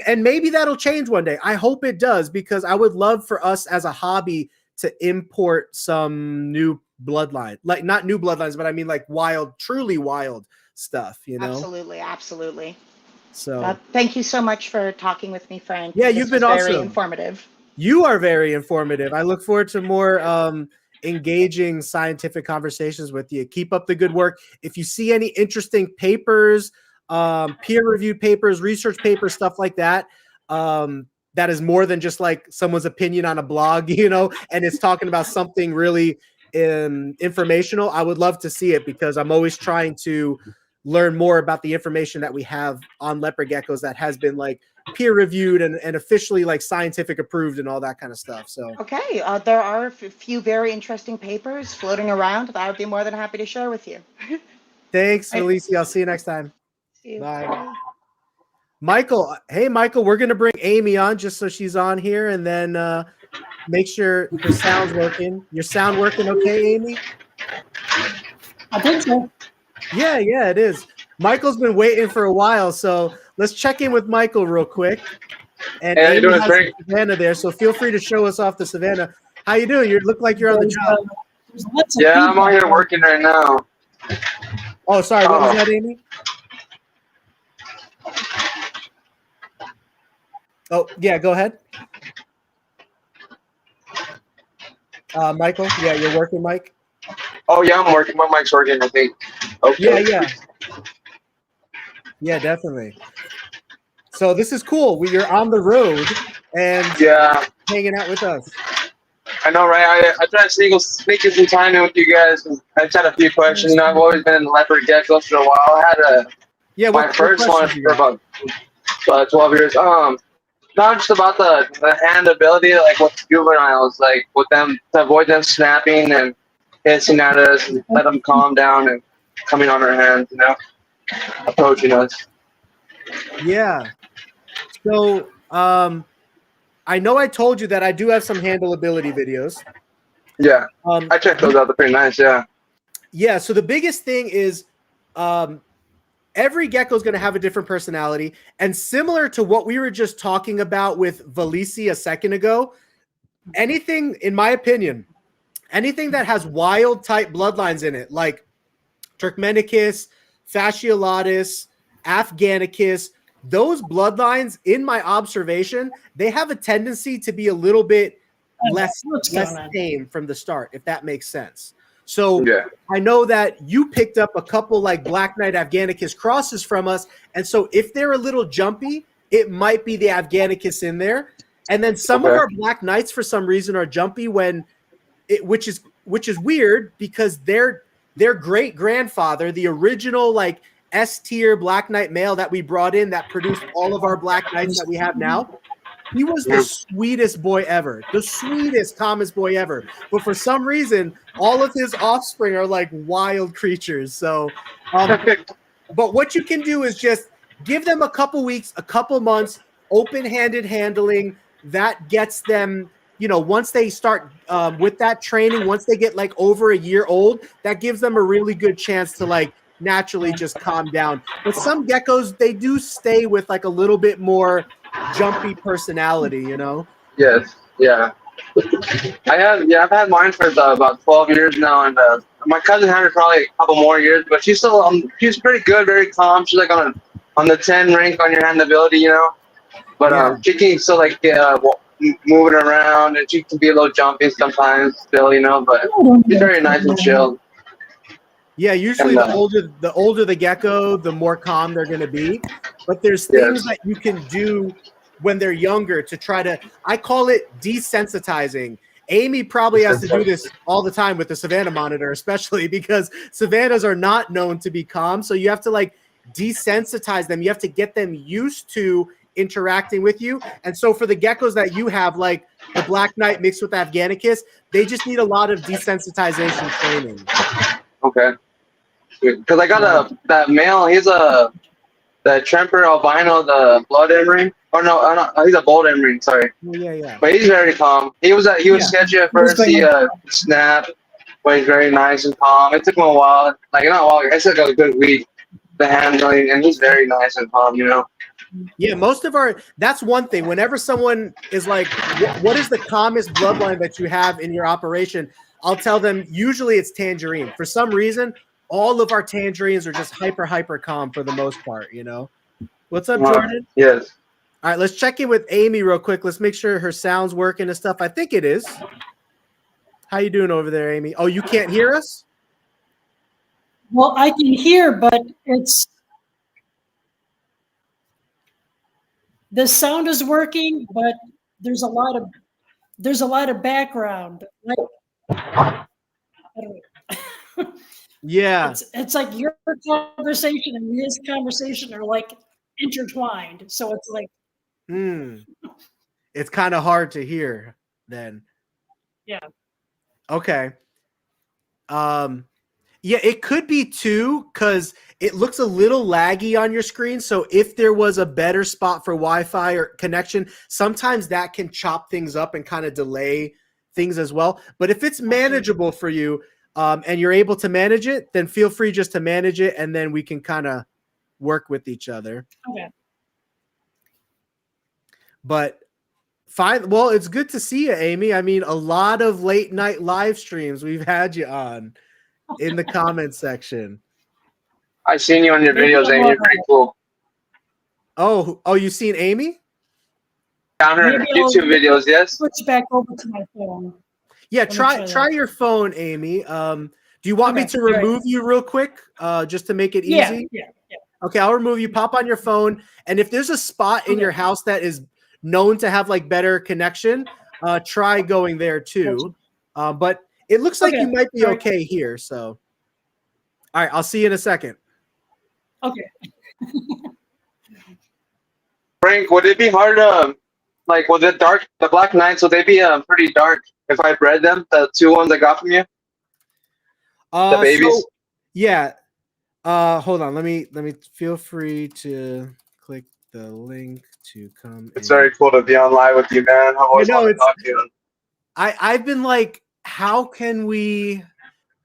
And maybe that'll change one day. I hope it does, because I would love for us as a hobby to import some new bloodline, like not new bloodlines, but I mean like wild, truly wild stuff, Absolutely. So thank you so much for talking with me, Frank. Yeah, you've been awesome. Very informative. You are very informative. I look forward to more engaging scientific conversations with you. Keep up the good work. If you see any interesting papers, peer-reviewed papers, research papers, stuff like that, that is more than just like someone's opinion on a blog, and it's talking about something really informational, I would love to see it, because I'm always trying to learn more about the information that we have on leopard geckos that has been like peer reviewed and officially like scientific approved and all that kind of stuff. So okay, there are a few very interesting papers floating around that I would be more than happy to share with you. Thanks, Alicia. I'll see you next time. See you. Bye. Michael, hey Michael, we're gonna bring Amy on just so she's on here, and then make sure her sound's working. Your sound working okay, Amy? I think so. Yeah, it is. Michael's been waiting for a while, so let's check in with Michael real quick. And hey, how you doing, Frank? Savannah there, so feel free to show us off the Savannah. How you doing? You look like you're on the job. Yeah, I'm out here working right now. Oh, sorry. What was that, Amy? Oh, yeah, go ahead. Michael, yeah, you're working, Mike? Oh, yeah, I'm working. My mic's working, I think. Okay. Yeah, definitely. So this is cool. You're on the road and hanging out with us. I know, right? I try to sneak in some time in with you guys. I just had a few questions. I've always been in leopard geckos for a while. I had my first one for about 12 years. Not just about the hand ability, like with juveniles, like with them to avoid them snapping and hissing at us and let them calm down and coming on our hands, you know, approaching us. Yeah. So I know I told you that I do have some handleability videos. Yeah, I checked those out. They're pretty nice. Yeah. Yeah. So the biggest thing is every gecko is going to have a different personality. And similar to what we were just talking about with Valisi a second ago, anything, in my opinion, anything that has wild type bloodlines in it, like Turkmenicus, Fasciolatus, Afghanicus, those bloodlines, in my observation, they have a tendency to be a little bit less tame from the start, if that makes sense. So yeah. I know that you picked up a couple like Black Knight Afghanicus crosses from us, and so if they're a little jumpy, it might be the Afghanicus in there. And then some of our Black Knights, for some reason, are jumpy which is weird because their great grandfather, the original like S tier Black Knight male that we brought in that produced all of our Black Knights that we have now, he was the sweetest boy ever, the sweetest, calmest boy ever. But for some reason, all of his offspring are like wild creatures. So, but what you can do is just give them a couple weeks, a couple months, open-handed handling. That gets them, you know, once they start with that training, once they get like over a year old, that gives them a really good chance to like naturally just calm down. But some geckos, they do stay with like a little bit more jumpy personality, you know? Yes, yeah. I've had mine for about 12 years now, and my cousin had her probably a couple more years, but she's still she's pretty good, very calm. She's like on the 10 rank on your handability, you know. But she can still like moving around, and she can be a little jumpy sometimes still, you know. But she's very nice and chill. Yeah, usually the older the gecko, the more calm they're going to be. But there's things that you can do when they're younger to try to, I call it desensitizing. Amy probably has to do this all the time with the Savannah monitor, especially because Savannahs are not known to be calm. So you have to like desensitize them. You have to get them used to interacting with you. And so for the geckos that you have, like the Black Knight mixed with Afghanicus, they just need a lot of desensitization training. Okay. Because I got that male, he's the Tremper albino, the blood emerald. Oh no, he's a bold emerald. Sorry. Yeah. But he's very calm. He was sketchy at first. He snapped, but he's very nice and calm. It took him a while, like not a while. I took a good week, the handling, and he's very nice and calm. You know. Yeah, that's one thing. Whenever someone is like, "What is the calmest bloodline that you have in your operation?" I'll tell them usually it's Tangerine. For some reason, all of our Tangerines are just hyper calm for the most part, you know. What's up, Jordan? Yes. All right, let's check in with Amy real quick. Let's make sure her sound's working and stuff. I think it is. How you doing over there, Amy? Oh, you can't hear us? Well, I can hear, but the sound is working, but there's a lot of background. Yeah, it's like your conversation and his conversation are like intertwined, so it's like it's kind of hard to hear then. Yeah. Okay. Yeah, it could be too, because it looks a little laggy on your screen. So if there was a better spot for Wi-Fi or connection, sometimes that can chop things up and kind of delay things as well. But if it's manageable for you, and you're able to manage it, then feel free just to manage it, and then we can kind of work with each other. Okay. But fine. Well, it's good to see you, Amy. I mean, a lot of late night live streams we've had you on in the comments section. I've seen you on your videos, Amy. You're pretty cool. Oh, you seen Amy? On her YouTube videos, yes. Switch back over to my phone. Yeah, try your phone, Amy. Do you want me to remove you real quick, just to make it easy? Yeah. Okay, I'll remove you. Pop on your phone, and if there's a spot in your house that is known to have like better connection, try going there too. But it looks like you might be okay here. So, all right, I'll see you in a second. Okay. Frank, would it be hard to, like, with the Black Knights, would they be pretty dark if I bred them, the two ones I got from you? The babies. So, yeah. Hold on. Let me feel free to click the link to come. It's very cool to be on live with you, man. I've always wanted to talk to you. I've been like, how can we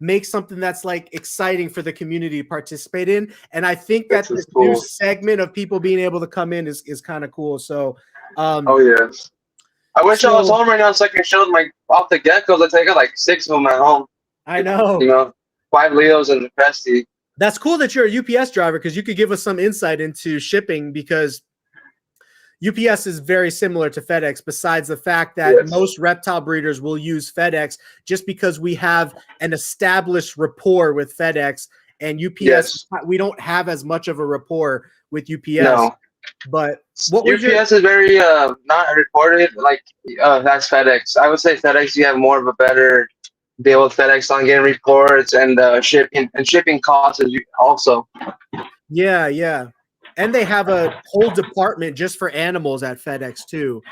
make something that's like exciting for the community to participate in? And I think that this new segment of people being able to come in is kind of cool. So, oh yes. I wish I was home right now so I can show them off the geckos. I got like 6 of them at home. I know. You know, 5 Leos and the Pesty. That's cool that you're a UPS driver because you could give us some insight into shipping, because UPS is very similar to FedEx, besides the fact that most reptile breeders will use FedEx just because we have an established rapport with FedEx, and UPS, we don't have as much of a rapport with UPS. No. But what UPS is very not reported that's FedEx. I would say FedEx, you have more of a better deal with FedEx on getting reports and shipping costs also. Yeah, yeah. And they have a whole department just for animals at FedEx too.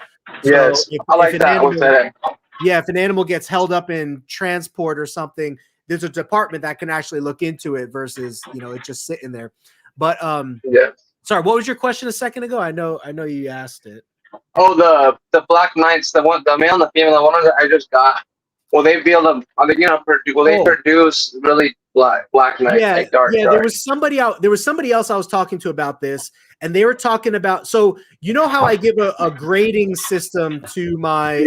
So yes, I like that with FedEx. Yeah, if an animal gets held up in transport or something, there's a department that can actually look into it versus, you know, it just sitting there. But yeah. Sorry, what was your question a second ago? I know you asked it. Oh, the Black Knights, the male and the female, the one that I just got. Will they be able to, produce really black knights, like dark? Yeah, there was somebody else I was talking to about this, and they were talking about, so you know how I give a grading system to my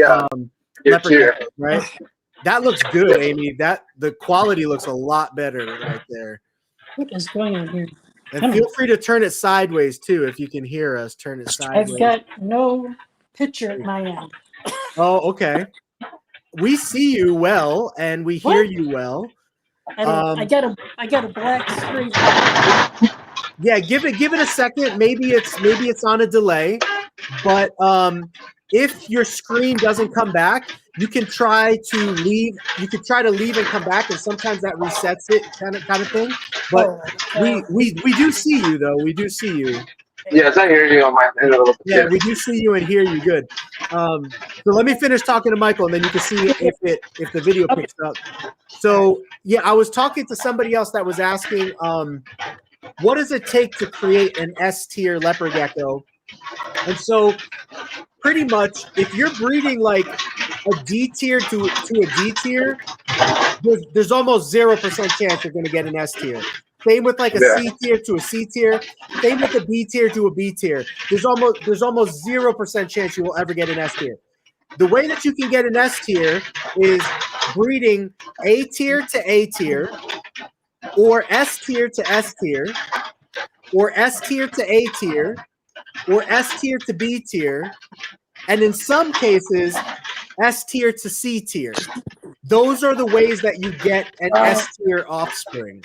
leopard gecko, right? That looks good, Amy. The quality looks a lot better right there. What is going on here? And feel free to turn it sideways too if you can hear us. Turn it sideways. I've got no picture at my end. Oh, okay. We see you well and we hear you well. I got a black screen. Yeah, give it a second. Maybe it's on a delay, but if your screen doesn't come back, you can try to leave. You could try to leave and come back, and sometimes that resets it, kind of thing. But we do see you though. We do see you. Yes, I hear you on my end. Yeah, we do see you and hear you good. So let me finish talking to Michael, and then you can see if the video picks up. So yeah, I was talking to somebody else that was asking, what does it take to create an S tier leopard gecko? And so pretty much, if you're breeding like a D tier to a D tier, there's almost 0% chance you're going to get an S tier. Same with like a C tier to a C tier. Same with a B tier to a B tier. There's almost 0% chance you will ever get an S tier. The way that you can get an S tier is breeding A tier to A tier, or S tier to S tier, or S tier to A tier, or S tier to B tier, and in some cases, S tier to C tier. Those are the ways that you get an S tier offspring.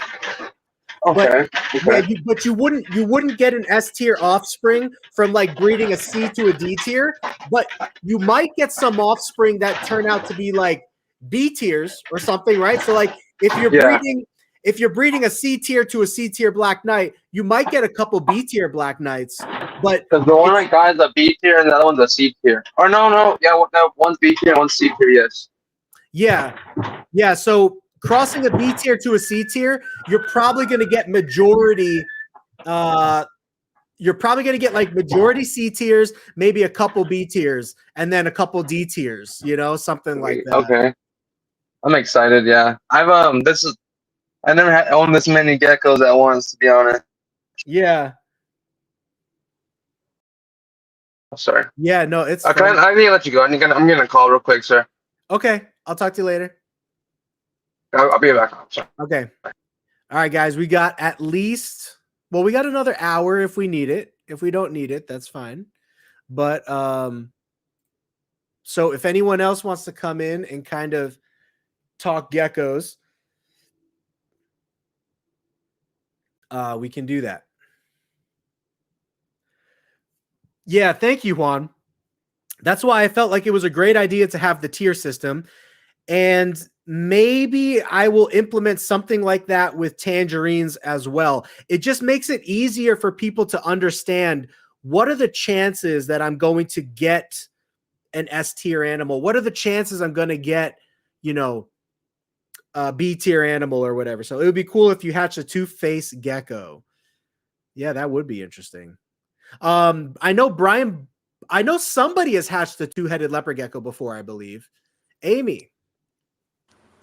Okay. But you wouldn't get an S tier offspring from like breeding a C to a D tier, but you might get some offspring that turn out to be like B tiers or something, right? So like if you're breeding a C tier to a C tier Black Knight, you might get a couple B tier Black Knights. But because the one I got is a B tier and the other one's a C tier. Or no, one's B tier, one's C tier. Yes. Yeah. So crossing a B tier to a C tier, you're probably going to get majority. You're probably going to get like majority C tiers, maybe a couple B tiers, and then a couple D tiers. You know, something like that. Okay. I'm excited. Yeah, I never owned this many geckos at once, to be honest. Yeah. Sorry. Yeah, no, it's okay. I need to let you go. I'm gonna call real quick, sir. Okay, I'll talk to you later. I'll be back. Sorry. Okay. All right, guys, we got at least, well, we got another hour if we need it. If we don't need it, that's fine. But so if anyone else wants to come in and kind of talk geckos, we can do that. Yeah, thank you, Juan. That's why I felt like it was a great idea to have the tier system. And maybe I will implement something like that with tangerines as well. It just makes it easier for people to understand what are the chances that I'm going to get an S tier animal? What are the chances I'm going to get, you know, B tier animal or whatever. So it would be cool if you hatch a 2-faced gecko. Yeah, that would be interesting. I know somebody has hatched a 2-headed leopard gecko before, I believe. Amy.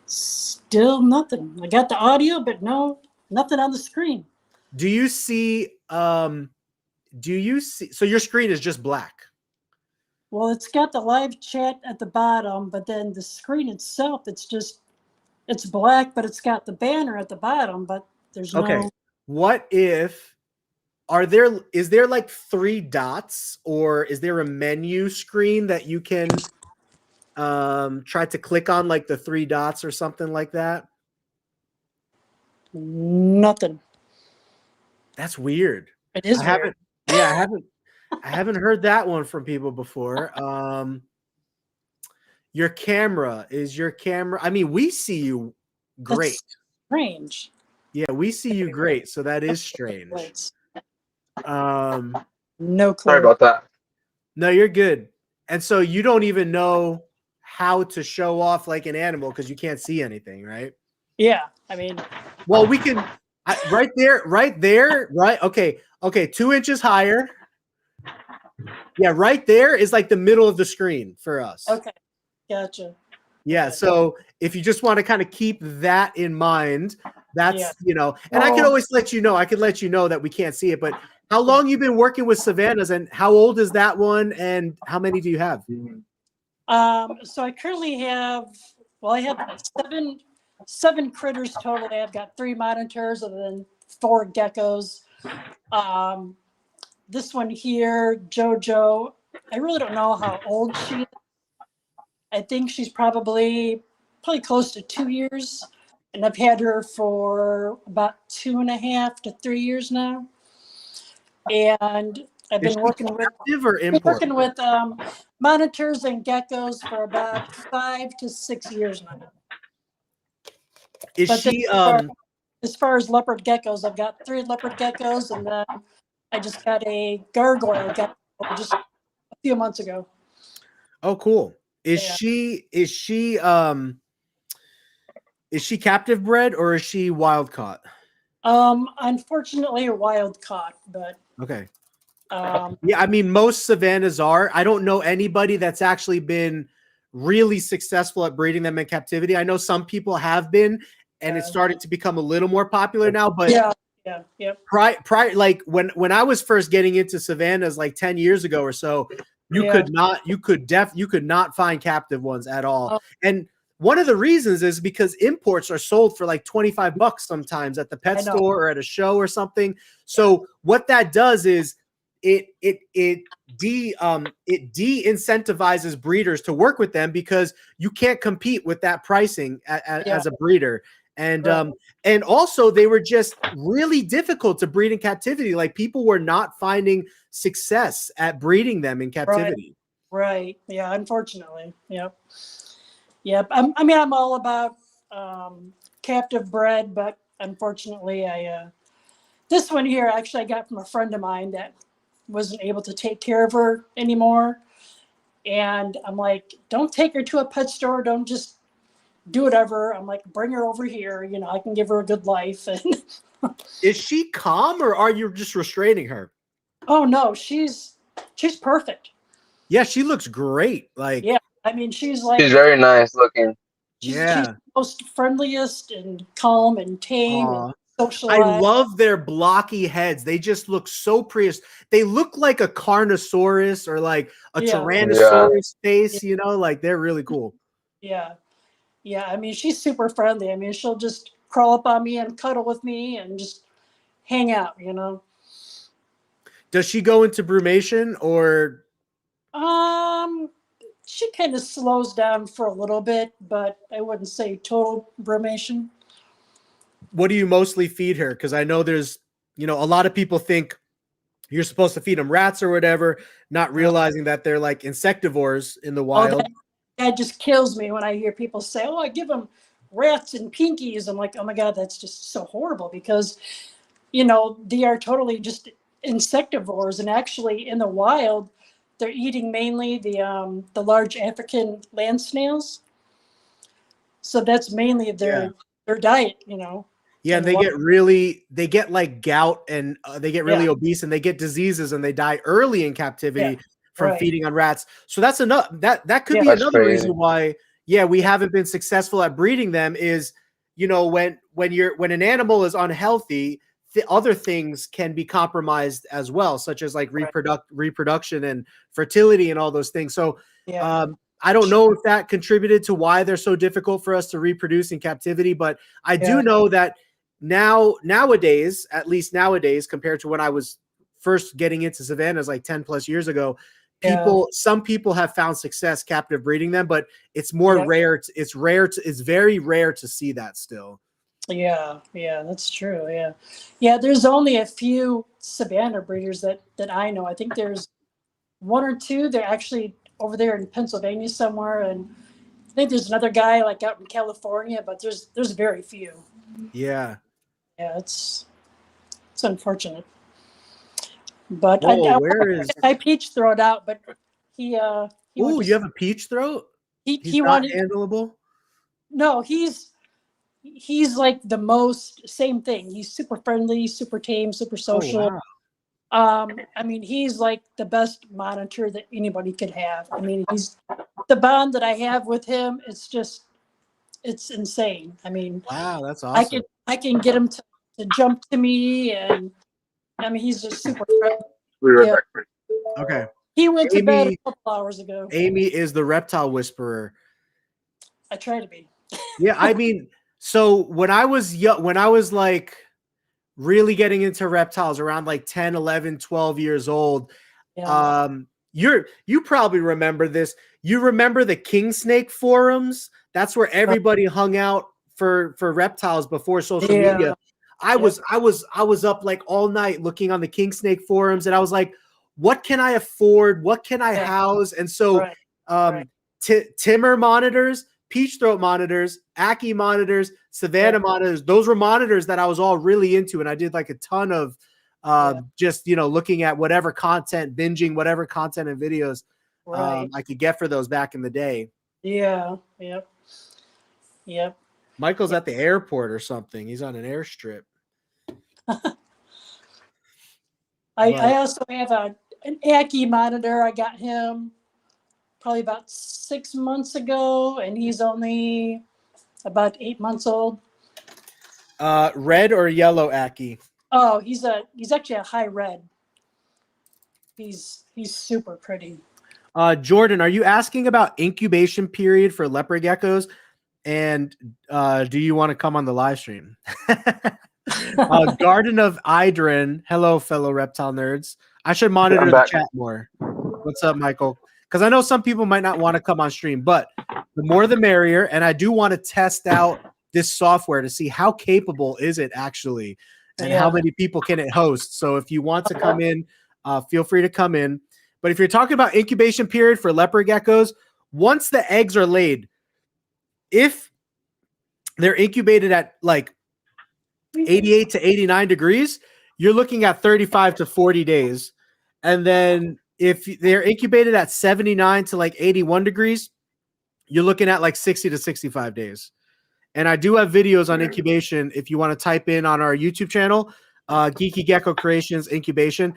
Still nothing. I got the audio, but no, nothing on the screen. Do you see so your screen is just black? Well, it's got the live chat at the bottom, but then the screen itself, it's black, but it's got the banner at the bottom, but there's no. Okay. What if is there like 3 dots, or is there a menu screen that you can try to click on, like the 3 dots or something like that? Nothing. That's weird. It is weird. I haven't heard that one from people before. Your camera, I mean, we see you great. That's strange. Yeah, we see you great, so that is strange. No clue. Sorry about that. No, you're good. And so you don't even know how to show off like an animal because you can't see anything, right? Yeah, I mean. Well, we can right there. Okay, 2 inches higher. Yeah, right there is like the middle of the screen for us. Okay, gotcha. Yeah, so if you just want to kind of keep that in mind, that's, and I can always let you know. I can let you know that we can't see it, but how long you been working with savannas, and how old is that one, and how many do you have? So I currently have, I have seven critters total. I've got 3 monitors and then 4 geckos. This one here, JoJo, I really don't know how old she is. I think she's probably close to 2 years, and I've had her for about 2.5 to 3 years now. And I've been working with monitors and geckos for about 5 to 6 years now. As far as leopard geckos, I've got 3 leopard geckos, and then I just got a gargoyle gecko just a few months ago. Oh, cool. Is she captive bred, or is she wild caught? Unfortunately, a wild caught, but okay. Yeah, I mean, most savannas are. I don't know anybody that's actually been really successful at breeding them in captivity. I know some people have been, and it's starting to become a little more popular now. But prior, like when I was first getting into savannas, like 10 years ago or so, you could not find captive ones at all. Oh. And one of the reasons is because imports are sold for like $25 sometimes at the pet store or at a show or something. So what that does is it de-incentivizes breeders to work with them, because you can't compete with that pricing as a breeder. And and also they were just really difficult to breed in captivity. Like, people were not finding success at breeding them in captivity. Right. Yeah. Unfortunately. Yep. Yep. I mean, I'm all about captive bred, but unfortunately, this one here actually I got from a friend of mine that wasn't able to take care of her anymore. And I'm like, don't take her to a pet store. Don't just do whatever. I'm like, bring her over here. I can give her a good life. And is she calm, or are you just restraining her? Oh no, she's perfect. Yeah, she looks great. Like, yeah, I mean, she's very nice looking. She's the most friendliest and calm and tame and socialized. I love their blocky heads. They just look so they look like a Carnosaurus or like a Tyrannosaurus face, like they're really cool. Yeah. Yeah. I mean, she's super friendly. I mean, she'll just crawl up on me and cuddle with me and just hang out, Does she go into brumation, or? She kind of slows down for a little bit, but I wouldn't say total brumation. What do you mostly feed her? Because I know there's, a lot of people think you're supposed to feed them rats or whatever, not realizing that they're like insectivores in the wild. That just kills me when I hear people say, "Oh, I give them rats and pinkies." I'm like, oh my God, that's just so horrible, because, they are totally just insectivores. And actually in the wild, they're eating mainly the large African land snails. So that's mainly their diet, Yeah, and And they get like gout, and they get really obese, and they get diseases, and they die early in captivity from right. feeding on rats. So that's enough. That could be That's another crazy. reason why, we haven't been successful at breeding them. Is when an animal is unhealthy, other things can be compromised as well, such as like reproduction and fertility and all those things. So I don't know if that contributed to why they're so difficult for us to reproduce in captivity, but I do know that nowadays, at least nowadays, compared to when I was first getting into savannas like 10 plus years ago, some people have found success captive breeding them, but it's more rare. It's very rare to see that still. Yeah, that's true. Yeah. There's only a few savanna breeders that I know. I think there's one or two. They're actually over there in Pennsylvania somewhere, and I think there's another guy like out in California, but there's very few. Yeah, it's unfortunate. But I peach throat out, but he oh, you have a peach throat? He not wanted handleable? No, he's like the most same thing. He's super friendly, super tame, super social. Oh, wow. I mean, he's like the best monitor that anybody could have. I mean, he's the bond that I have with him. It's insane. I mean, wow, that's awesome. I can get him to jump to me, and I mean, he's just super friendly. Okay. He went to bed a couple hours ago. Amy is the reptile whisperer. I try to be. Yeah, I mean, so when I was young, when I was like really getting into reptiles around like 10, 11, 12 years old, you probably remember this. You remember the king snake forums? That's where everybody hung out for reptiles before social media. I was up like all night looking on the king snake forums, and I was like, what can I afford? What can I house? And so Timmer monitors, peach throat monitors, Aki monitors, Savannah monitors, those were monitors that I was all really into. And I did like a ton of just, looking at whatever content, binging whatever content and videos I could get for those back in the day. Yeah. Yep. Michael's at the airport or something. He's on an airstrip. I also have an Aki monitor. I got him probably about 6 months ago, and he's only about 8 months old. Red or yellow Aki? Oh, he's actually a high red. He's super pretty. Jordan, are you asking about incubation period for leopard geckos? And do you want to come on the live stream? Garden of Idrin. Hello, fellow reptile nerds. I should monitor the chat more. What's up, Michael? Because I know some people might not want to come on stream, but the more the merrier. And I do want to test out this software to see how capable is it actually, and how many people can it host. So if you want to come in, feel free to come in. But if you're talking about incubation period for leopard geckos, once the eggs are laid, if they're incubated at like 88 to 89 degrees, you're looking at 35 to 40 days. And then if they're incubated at 79 to like 81 degrees, you're looking at like 60 to 65 days. And I do have videos on incubation if you want to type in on our YouTube channel, Geeky Gecko Creations Incubation.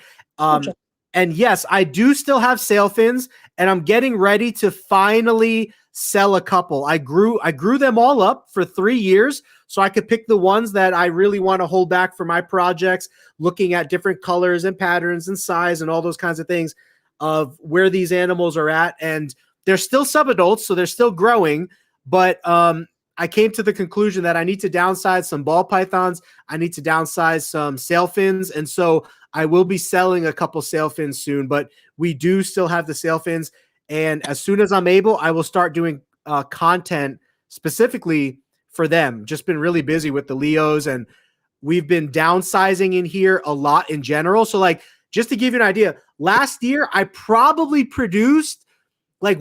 And yes, I do still have sail fins, and I'm getting ready to finally sell a couple. I grew them all up for 3 years so I could pick the ones that I really want to hold back for my projects, looking at different colors and patterns and size and all those kinds of things of where these animals are at. And they're still subadults, so they're still growing, but I came to the conclusion that I need to downsize some ball pythons. I need to downsize some sail fins. And so I will be selling a couple sail fins soon, but we do still have the sail fins. And as soon as I'm able, I will start doing content specifically for them. Just been really busy with the Leos, and we've been downsizing in here a lot in general. So like, just to give you an idea, last year I probably produced like,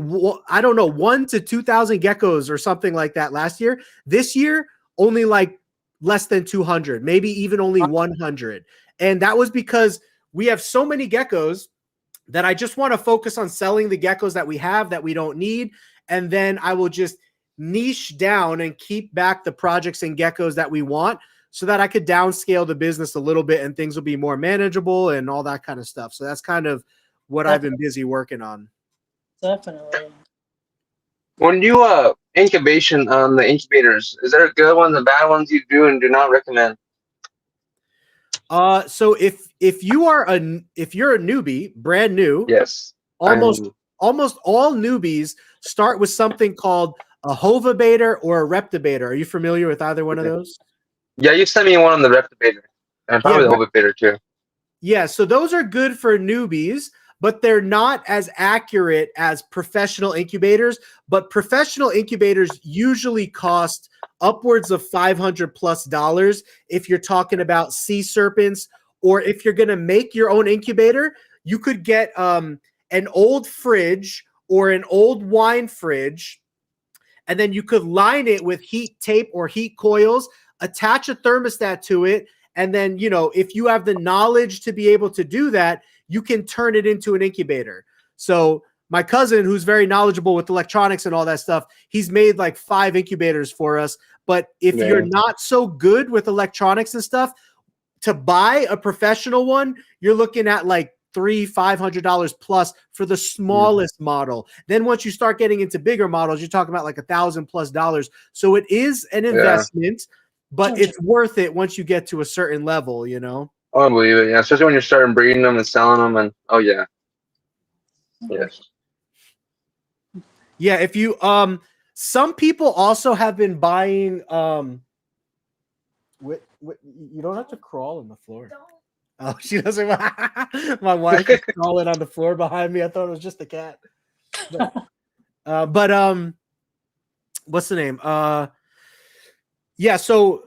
I don't know, 1,000 to 2,000 geckos or something like that last year. This year, only like less than 200, maybe even only 100. And that was because we have so many geckos that I just want to focus on selling the geckos that we have that we don't need. And then I will just niche down and keep back the projects and geckos that we want so that I could downscale the business a little bit and things will be more manageable and all that kind of stuff. So that's kind of what I've been busy working on. Definitely. When you incubation on the incubators, is there good ones and bad ones you do and do not recommend? So if you're a newbie, brand new, Yes, almost all newbies start with something called a hovabator or a reptibator. Are you familiar with either one of those? Yeah, you sent me one on the reptibator and probably the hovabator too. Yeah, so those are good for newbies, but they're not as accurate as professional incubators. But professional incubators usually cost upwards of $500+ if you're talking about sea serpents, or if you're going to make your own incubator, you could get an old fridge or an old wine fridge, and then you could line it with heat tape or heat coils, attach a thermostat to it, and then, you know, if you have the knowledge to be able to do that, you can turn it into an incubator. So my cousin, who's very knowledgeable with electronics and all that stuff, he's made like 5 incubators for us. But if you're not so good with electronics and stuff, to buy a professional one, you're looking at like $300-$500 plus for the smallest model. Then once you start getting into bigger models, you're talking about like $1,000+. So it is an investment, but it's worth it once you get to a certain level, you know? I believe it, yeah. Especially when you're starting breeding them and selling them, and yes. Yeah, if you some people also have been buying you don't have to crawl on the floor. Oh, she doesn't. My wife is crawling on the floor behind me. I thought it was just a cat. But what's the name? Yeah, so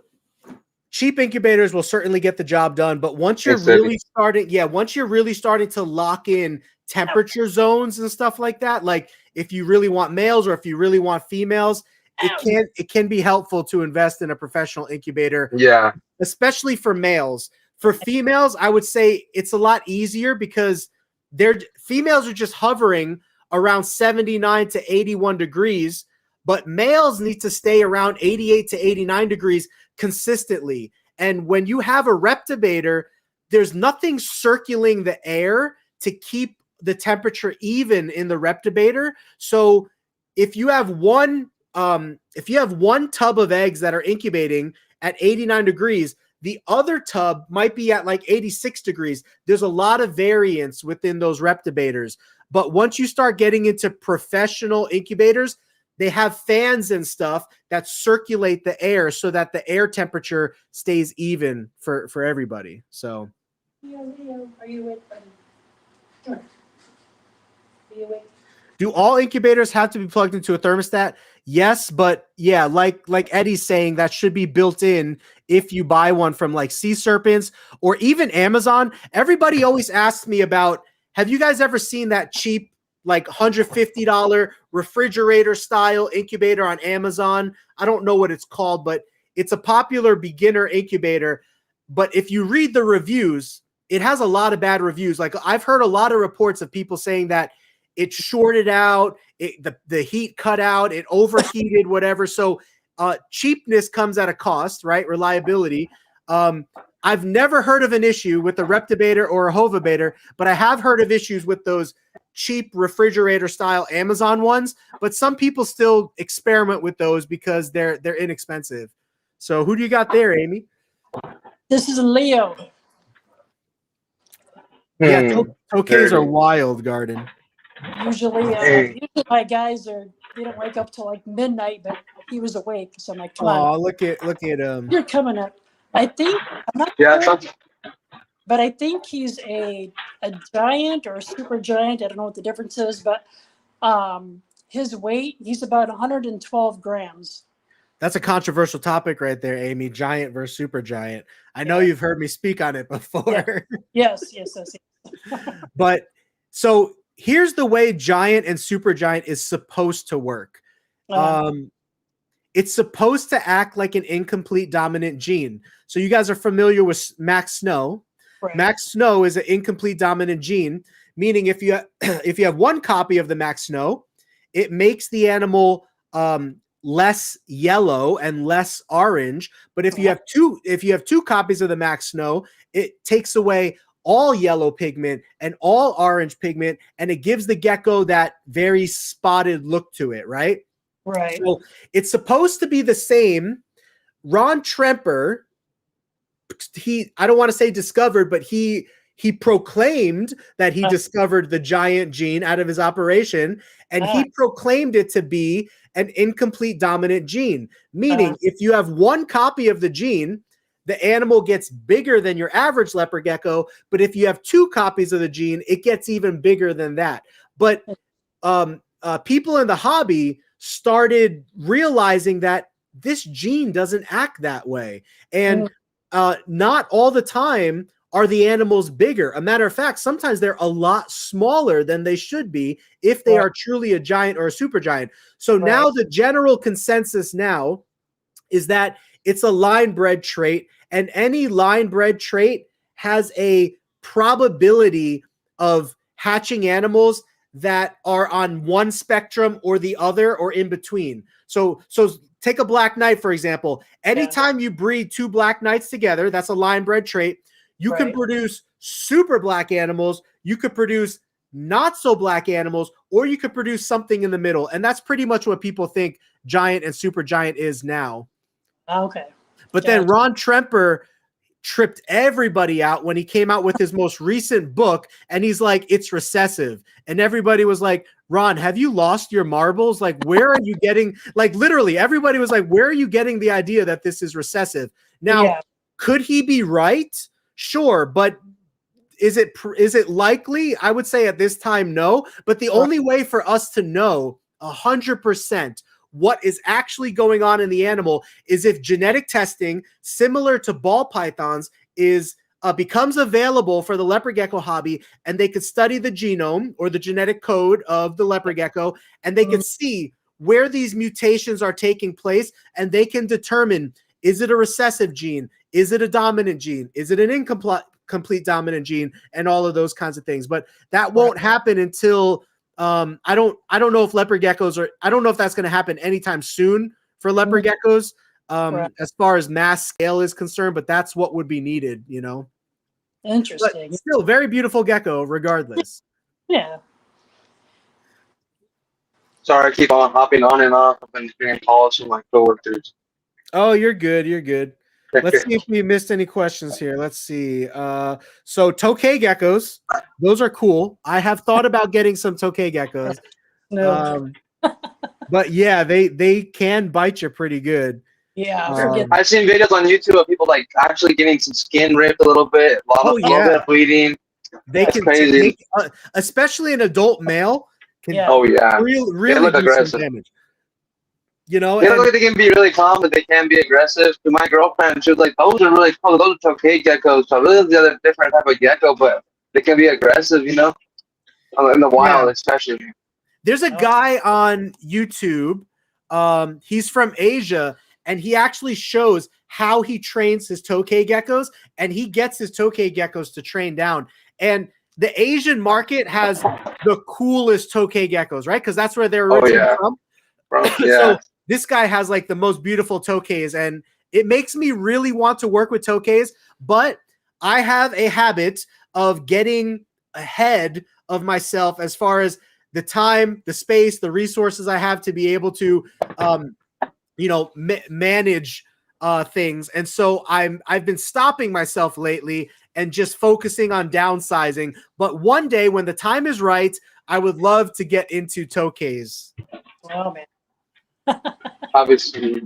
cheap incubators will certainly get the job done, but once you're really starting to lock in temperature zones and stuff like that, like if you really want males or if you really want females, it can be helpful to invest in a professional incubator. Yeah. Especially for males. For females, I would say it's a lot easier because females are just hovering around 79 to 81 degrees, but males need to stay around 88 to 89 degrees consistently. And when you have a reptibator, there's nothing circulating the air to keep the temperature even in the reptibator. So if you have one tub of eggs that are incubating at 89 degrees, the other tub might be at like 86 degrees. There's a lot of variance within those reptibators. But once you start getting into professional incubators, they have fans and stuff that circulate the air so that the air temperature stays even for everybody. So, Leo, are you awake, buddy? Come on. Are you awake? Do all incubators have to be plugged into a thermostat? Yes, but yeah, like Eddie's saying, that should be built in if you buy one from like Sea Serpents or even Amazon. Everybody always asks me about, have you guys ever seen that cheap like $150 refrigerator style incubator on Amazon? I don't know what it's called, but it's a popular beginner incubator. But if you read the reviews, it has a lot of bad reviews. Like I've heard a lot of reports of people saying that it shorted out, the heat cut out, it overheated, whatever. So cheapness comes at a cost, right? Reliability. I've never heard of an issue with a reptibator or a hovabator, but I have heard of issues with those cheap refrigerator style Amazon ones. But some people still experiment with those because they're inexpensive. So who do you got there, Amy? This is Leo. Yeah, Tokays are wild, Garden. Usually my guys they don't wake up till like midnight, but he was awake, so I'm like, come on. Oh, look at him. You're coming up. I think I'm not sure, but I think he's a giant or a super giant. I don't know what the difference is, but his weight, he's about 112 grams. That's a controversial topic right there, Amy. Giant versus super giant. I know you've heard me speak on it before. Yes. But so here's the way giant and super giant is supposed to work. It's supposed to act like an incomplete dominant gene. So you guys are familiar with Max Snow. Right. Max Snow is an incomplete dominant gene, meaning if you have one copy of the Max Snow, it makes the animal less yellow and less orange. But if you have two copies of the Max Snow, it takes away all yellow pigment and all orange pigment, and it gives the gecko that very spotted look to it, right? Right. So it's supposed to be the same. Ron Tremper, I don't want to say discovered, but he proclaimed that he discovered the giant gene out of his operation, and he proclaimed it to be an incomplete dominant gene, meaning if you have one copy of the gene, the animal gets bigger than your average leopard gecko, but if you have two copies of the gene, it gets even bigger than that. But people in the hobby started realizing that this gene doesn't act that way, and not all the time are the animals bigger. A matter of fact, sometimes they're a lot smaller than they should be if they are truly a giant or a super giant. So now the general consensus now is that it's a line bred trait, and any line bred trait has a probability of hatching animals that are on one spectrum or the other or in between. So take a black knight, for example. Anytime you breed two black knights together, that's a line bred trait. You can produce super black animals, you could produce not so black animals, or you could produce something in the middle. And that's pretty much what people think giant and super giant is now. Okay. But then Ron Tremper tripped everybody out when he came out with his most recent book, and he's like, it's recessive. And everybody was like, Ron, have you lost your marbles? Like, where are you getting, like, literally everybody was like, where are you getting the idea that this is recessive? Now, could he be right? Sure, but is it likely? I would say at this time, no. But the only way for us to know 100% what is actually going on in the animal is if genetic testing, similar to ball pythons, becomes available for the leopard gecko hobby, and they could study the genome or the genetic code of the leopard gecko, and they can see where these mutations are taking place, and they can determine, is it a recessive gene? Is it a dominant gene? Is it an incomplete dominant gene? And all of those kinds of things. But that won't happen until I don't know if leopard geckos I don't know if that's going to happen anytime soon for leopard geckos as far as mass scale is concerned, but that's what would be needed, you know. Interesting. But still very beautiful gecko regardless. Yeah. Sorry, I keep on hopping on and off. I've been getting calls from my coworkers. Oh, you're good. You're good. Let's see if we missed any questions here. Let's see. So tokay geckos, those are cool. I have thought about getting some tokay geckos. But yeah, they can bite you pretty good. Yeah. I've seen videos on YouTube of people like actually getting some skin ripped a little bit, a little bit of bleeding. That's crazy. Especially an adult male can really look do aggressive. some damage. You know, they look like they can be really calm, but they can be aggressive. To my girlfriend, she was like, "Those are really cool. Those are tokay geckos. So really, the other different type of gecko, but they can be aggressive. You know, in the wild, especially." There's a guy on YouTube. He's from Asia, and he actually shows how he trains his tokay geckos, and he gets his tokay geckos to train down. And the Asian market has the coolest tokay geckos, right? Because that's where they're originally from. So this guy has like the most beautiful tokays, and it makes me really want to work with tokays, but I have a habit of getting ahead of myself as far as the time, the space, the resources I have to be able to, manage things. And so I've been stopping myself lately and just focusing on downsizing. But one day when the time is right, I would love to get into tokays. Oh, man. Obviously.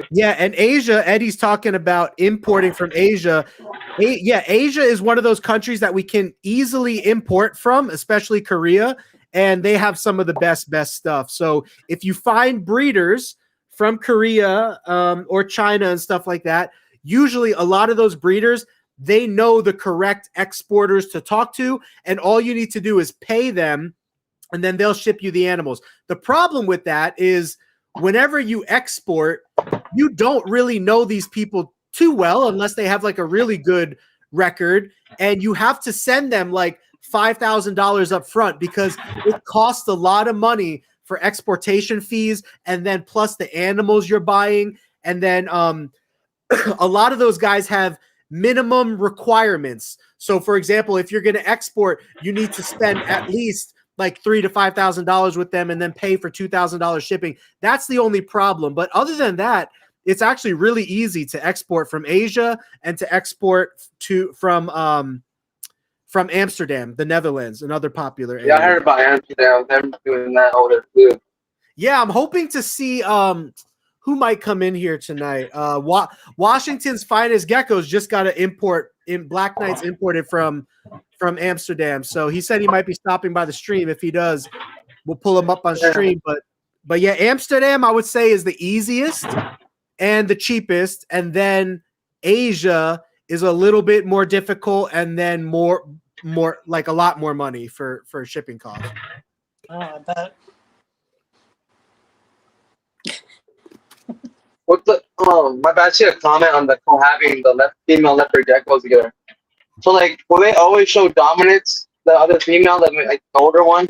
Yeah, and Asia, Eddie's talking about importing from Asia. Asia is one of those countries that we can easily import from, especially Korea, and they have some of the best stuff. So if you find breeders from Korea or China and stuff like that, usually a lot of those breeders, they know the correct exporters to talk to, and all you need to do is pay them, and then they'll ship you the animals. The problem with that is whenever you export, you don't really know these people too well unless they have like a really good record, and you have to send them like $5,000 up front because it costs a lot of money for exportation fees, and then plus the animals you're buying. And then a lot of those guys have minimum requirements. So for example, if you're going to export, you need to spend at least like $3,000 to $5,000 with them and then pay for $2,000 shipping. That's the only problem. But other than that, it's actually really easy to export from Asia and to export from Amsterdam, the Netherlands, another popular area. Yeah, I heard about Amsterdam. Them doing that over there too. Yeah, I'm hoping to see who might come in here tonight. Washington's finest geckos just got to import in Black Knights imported from Amsterdam. So he said he might be stopping by the stream. If he does, we'll pull him up on stream. But yeah, Amsterdam I would say is the easiest and the cheapest, and then Asia is a little bit more difficult, and then more like a lot more money for shipping costs. Oh, I bet. What's the my bad, see a comment on the having the female leopard geckos together. So like, will they always show dominance? The other female, like the older one.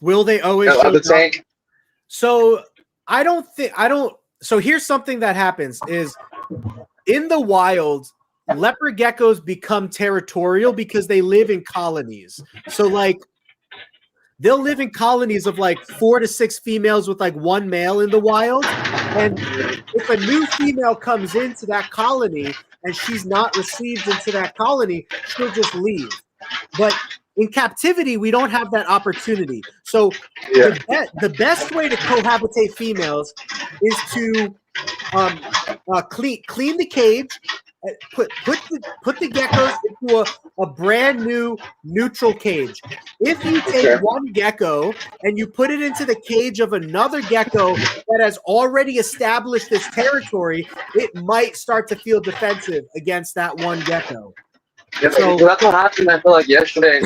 Will they always show the tank? So so here's something that happens is in the wild, leopard geckos become territorial because they live in colonies. So like they'll live in colonies of like 4 to 6 females with like 1 male in the wild. And if a new female comes into that colony and she's not received into that colony, she'll just leave. But in captivity, we don't have that opportunity. So the best way to cohabitate females is to clean the cage, put the geckos into a brand new neutral cage. If you take one gecko and you put it into the cage of another gecko that has already established this territory, it might start to feel defensive against that one gecko. Yeah, so that's what happened. I feel like yesterday.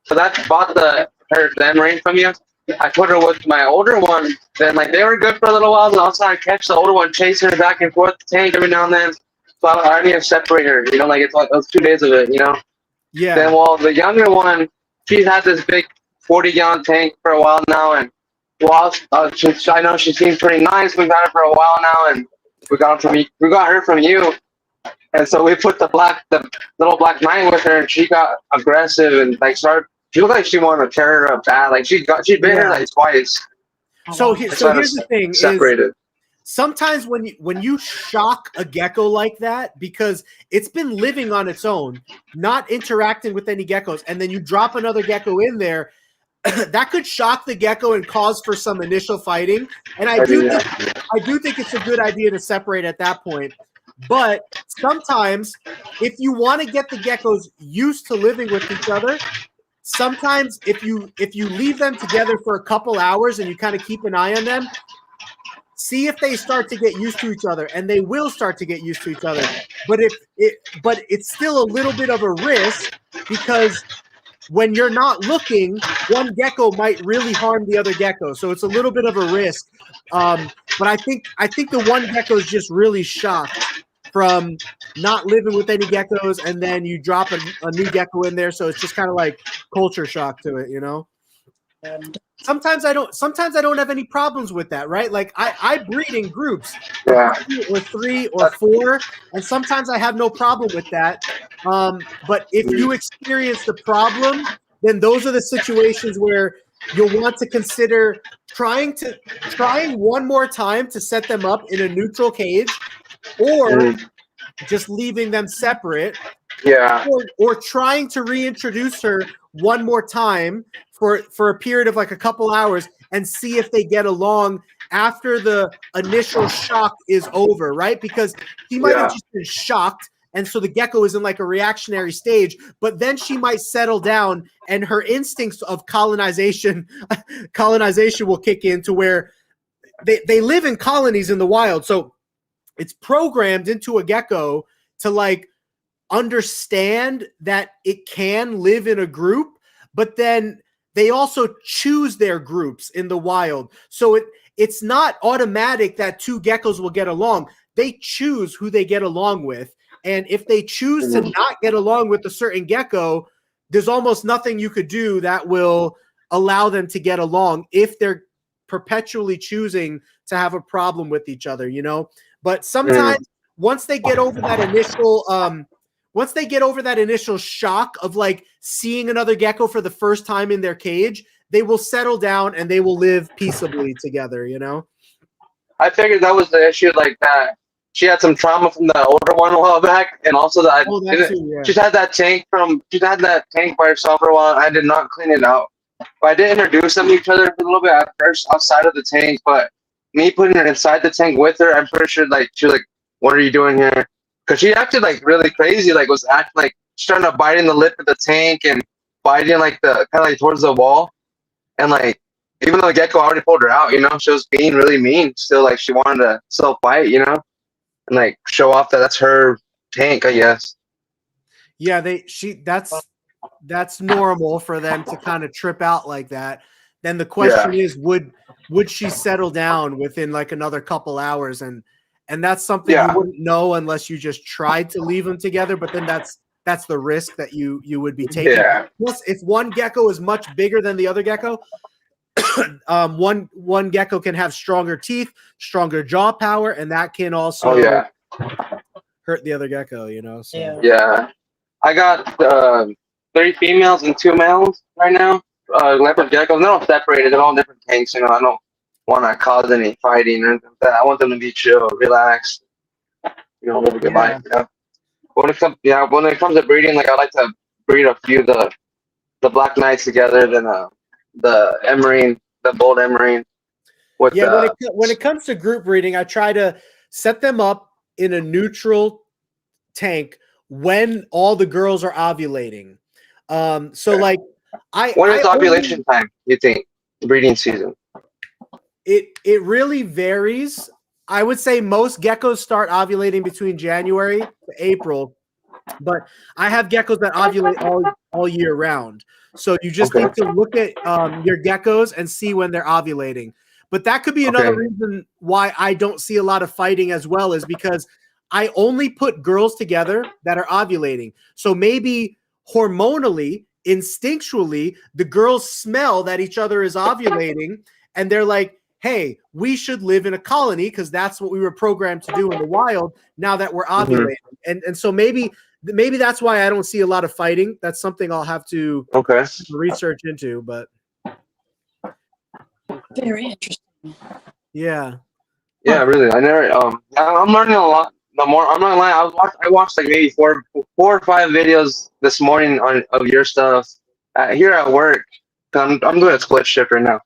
So I bought her ring from you. I put her with my older one. Then like they were good for a little while, and I was trying to catch the older one, chasing her back and forth the tank every now and then. So I need to separate her. You know, like it's like those 2 days of it. You know. Yeah. Then the younger one, she's had this big 40-gallon tank for a while now, and I know she seems pretty nice. We've had her for a while now, and we got her from you. And so we put the little black knight with her, and she got aggressive and like she looked like she wanted to tear her up bad. Like she bit her like twice. So here's the thing: separated. Sometimes when you shock a gecko like that, because it's been living on its own, not interacting with any geckos, and then you drop another gecko in there, that could shock the gecko and cause for some initial fighting. And I do think it's a good idea to separate at that point. But sometimes, if you want to get the geckos used to living with each other, sometimes if you leave them together for a couple hours and you kind of keep an eye on them, see if they start to get used to each other, and they will start to get used to each other. But it's still a little bit of a risk, because when you're not looking, one gecko might really harm the other gecko. So it's a little bit of a risk. But I think the one gecko is just really shocked from not living with any geckos, and then you drop a new gecko in there, so it's just kind of like culture shock to it, you know. And sometimes I don't have any problems with that, right? Like I breed in groups, or 3 or 4, and sometimes I have no problem with that. But if you experience the problem, then those are the situations where you'll want to consider trying one more time to set them up in a neutral cage, or just leaving them separate, or trying to reintroduce her one more time for a period of like a couple hours and see if they get along after the initial shock is over, right? Because she might have just been shocked, and so the gecko is in like a reactionary stage, but then she might settle down and her instincts of colonization will kick in, to where they live in colonies in the wild. So it's programmed into a gecko to like understand that it can live in a group, but then they also choose their groups in the wild. So it's not automatic that 2 geckos will get along. They choose who they get along with. And if they choose to not get along with a certain gecko, there's almost nothing you could do that will allow them to get along if they're perpetually choosing to have a problem with each other, you know. But sometimes once they get over that initial shock of like seeing another gecko for the first time in their cage, they will settle down and they will live peaceably together, you know. I figured that was the issue, like that she had some trauma from the older one a while back, and also that she's had that tank by herself for a while. I did not clean it out, but I did introduce them to each other for a little bit at first outside of the tank. But me putting her inside the tank with her, I'm pretty sure like she was like, "What are you doing here?" Because she acted like really crazy, like was acting like she's trying to bite in the lip of the tank and biting like the kind of like towards the wall, and like. Even though the gecko already pulled her out, you know, she was being really mean. Still, like she wanted to still fight, you know, and like show off that that's her tank, I guess. Yeah, that's normal for them to kind of trip out like that. Then the question is, would she settle down within like another couple hours? And that's something you wouldn't know unless you just tried to leave them together. But then that's the risk that you would be taking. Yeah. Plus, if one gecko is much bigger than the other gecko. One gecko can have stronger teeth, stronger jaw power, and that can also hurt the other gecko, you know. So. Yeah. I got 3 females and 2 males right now. Leopard geckos. They're all separated. They're all different tanks, you know. I don't want to cause any fighting or anything like that. I want them to be chill, relaxed, you know, live a good life. You know? When it comes to breeding, like I like to breed a few of the Black Knights together, then the Emerine, the bold Emerine. When it comes to group breeding, I try to set them up in a neutral tank when all the girls are ovulating. Like when is ovulation time, you think, breeding season? It really varies. I would say most geckos start ovulating between January to April, but I have geckos that ovulate all year round. So you just need to look at your geckos and see when they're ovulating. But that could be another reason why I don't see a lot of fighting as well, is because I only put girls together that are ovulating. So maybe hormonally, instinctually, the girls smell that each other is ovulating and they're like, hey, we should live in a colony because that's what we were programmed to do in the wild now that we're ovulating. And so maybe that's why I don't see a lot of fighting. That's something I'll have to research into, but very interesting. Yeah. Yeah, really. I never I'm learning a lot. The more I'm not gonna lie, I watched like maybe four or 5 videos this morning of your stuff here at work. I'm doing a split shift right now.